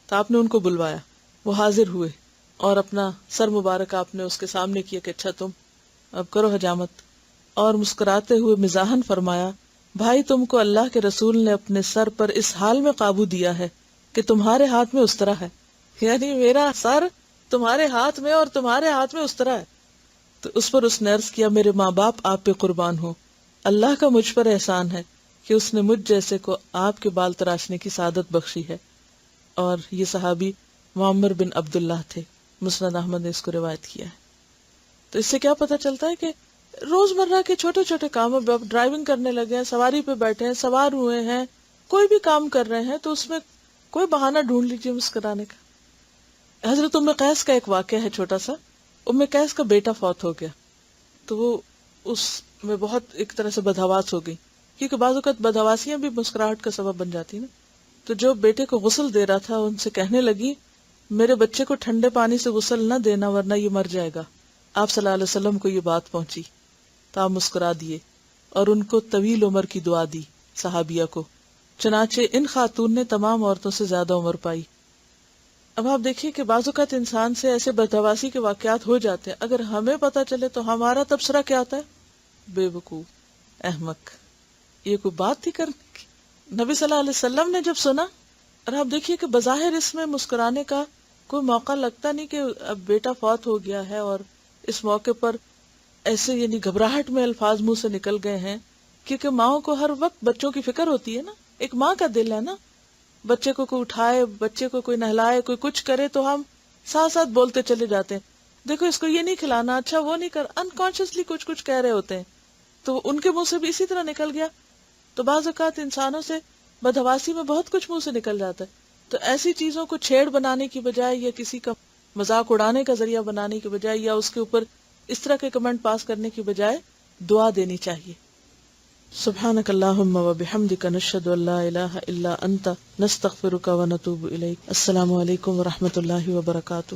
تو آپ نے ان کو بلوایا. وہ حاضر ہوئے اور اپنا سر مبارک آپ نے اس کے سامنے کیا کہ اچھا تم اب کرو حجامت. اور مسکراتے ہوئے مزاحن فرمایا، بھائی تم کو اللہ کے رسول نے اپنے سر پر اس حال میں قابو دیا ہے کہ تمہارے ہاتھ میں اس طرح ہے. یعنی میرا سر تمہارے ہاتھ میں اور تمہارے ہاتھ میں اس طرح ہے. تو اس پر اس نے عرض کیا، میرے ماں باپ آپ پہ قربان ہو، اللہ کا مجھ پر احسان ہے کہ اس نے مجھ جیسے کو آپ کے بال تراشنے کی سعادت بخشی ہے. اور یہ صحابی معمر بن عبداللہ تھے، مسند احمد نے اس کو روایت کیا ہے. تو اس سے کیا پتہ چلتا ہے کہ روزمرہ کے چھوٹے چھوٹے کاموں میں، ڈرائیونگ کرنے لگے ہیں، سواری پہ بیٹھے ہیں، سوار ہوئے ہیں، کوئی بھی کام کر رہے ہیں، تو اس میں کوئی بہانہ ڈھونڈ لیجیے مسکرانے کا. حضرت ام قیس کا ایک واقعہ ہے چھوٹا سا. ام قیس کا بیٹا فوت ہو گیا، تو وہ اس میں بہت ایک طرح سے بدحواس ہو گئی، کیونکہ بعض اوقات بدحواسیاں بھی مسکراہٹ کا سبب بن جاتی نا. تو جو بیٹے کو غسل دے رہا تھا ان سے کہنے لگی، میرے بچے کو ٹھنڈے پانی سے غسل نہ دینا ورنہ یہ مر جائے گا. آپ صلی اللہ علیہ وسلم کو یہ بات پہنچی تو آپ مسکرا دیے اور ان کو طویل عمر کی دعا دی صحابیہ کو. چنانچہ ان خاتون نے تمام عورتوں سے زیادہ عمر پائی. اب آپ دیکھیے کہ بعض اوقات انسان سے ایسے بدحواسی کے واقعات ہو جاتے ہیں، اگر ہمیں پتہ چلے تو ہمارا تبصرہ کیا آتا ہے؟ بے وقوف، احمق، یہ کوئی بات تھی کرنے کی. نبی صلی اللہ علیہ وسلم نے جب سنا، اور آپ دیکھیے کہ بظاہر اس میں مسکرانے کا کوئی موقع لگتا نہیں کہ اب بیٹا فوت ہو گیا ہے اور اس موقع پر ایسے یعنی گھبراہٹ میں الفاظ منہ سے نکل گئے ہیں، کیونکہ ماؤں کو ہر وقت بچوں کی فکر ہوتی ہے نا. ایک ماں کا دل ہے نا، بچے کو کوئی اٹھائے، بچے کو کوئی نہلائے، کوئی کچھ کرے تو ہم ساتھ ساتھ بولتے چلے جاتے ہیں، دیکھو اس کو یہ نہیں کھلانا، اچھا وہ نہیں کر، انکانشیسلی کچھ کچھ کہہ رہے ہوتے ہیں. تو ان کے منہ سے بھی اسی طرح نکل گیا. تو بعض اوقات انسانوں سے بدحواسی میں بہت کچھ منہ سے نکل جاتا ہے. تو ایسی چیزوں کو چھیڑ بنانے کی بجائے یا کسی کا مذاق اڑانے کا ذریعہ بنانے کی بجائے یا اس کے اوپر اس طرح کے کمنٹ پاس کرنے کی بجائے دعا دینی چاہیے. سبحانک اللہم و بحمدک نشہد ان لا الہ الا انت نستغفرک و نتوب الیک. السلام علیکم و رحمۃ اللہ وبرکاتہ.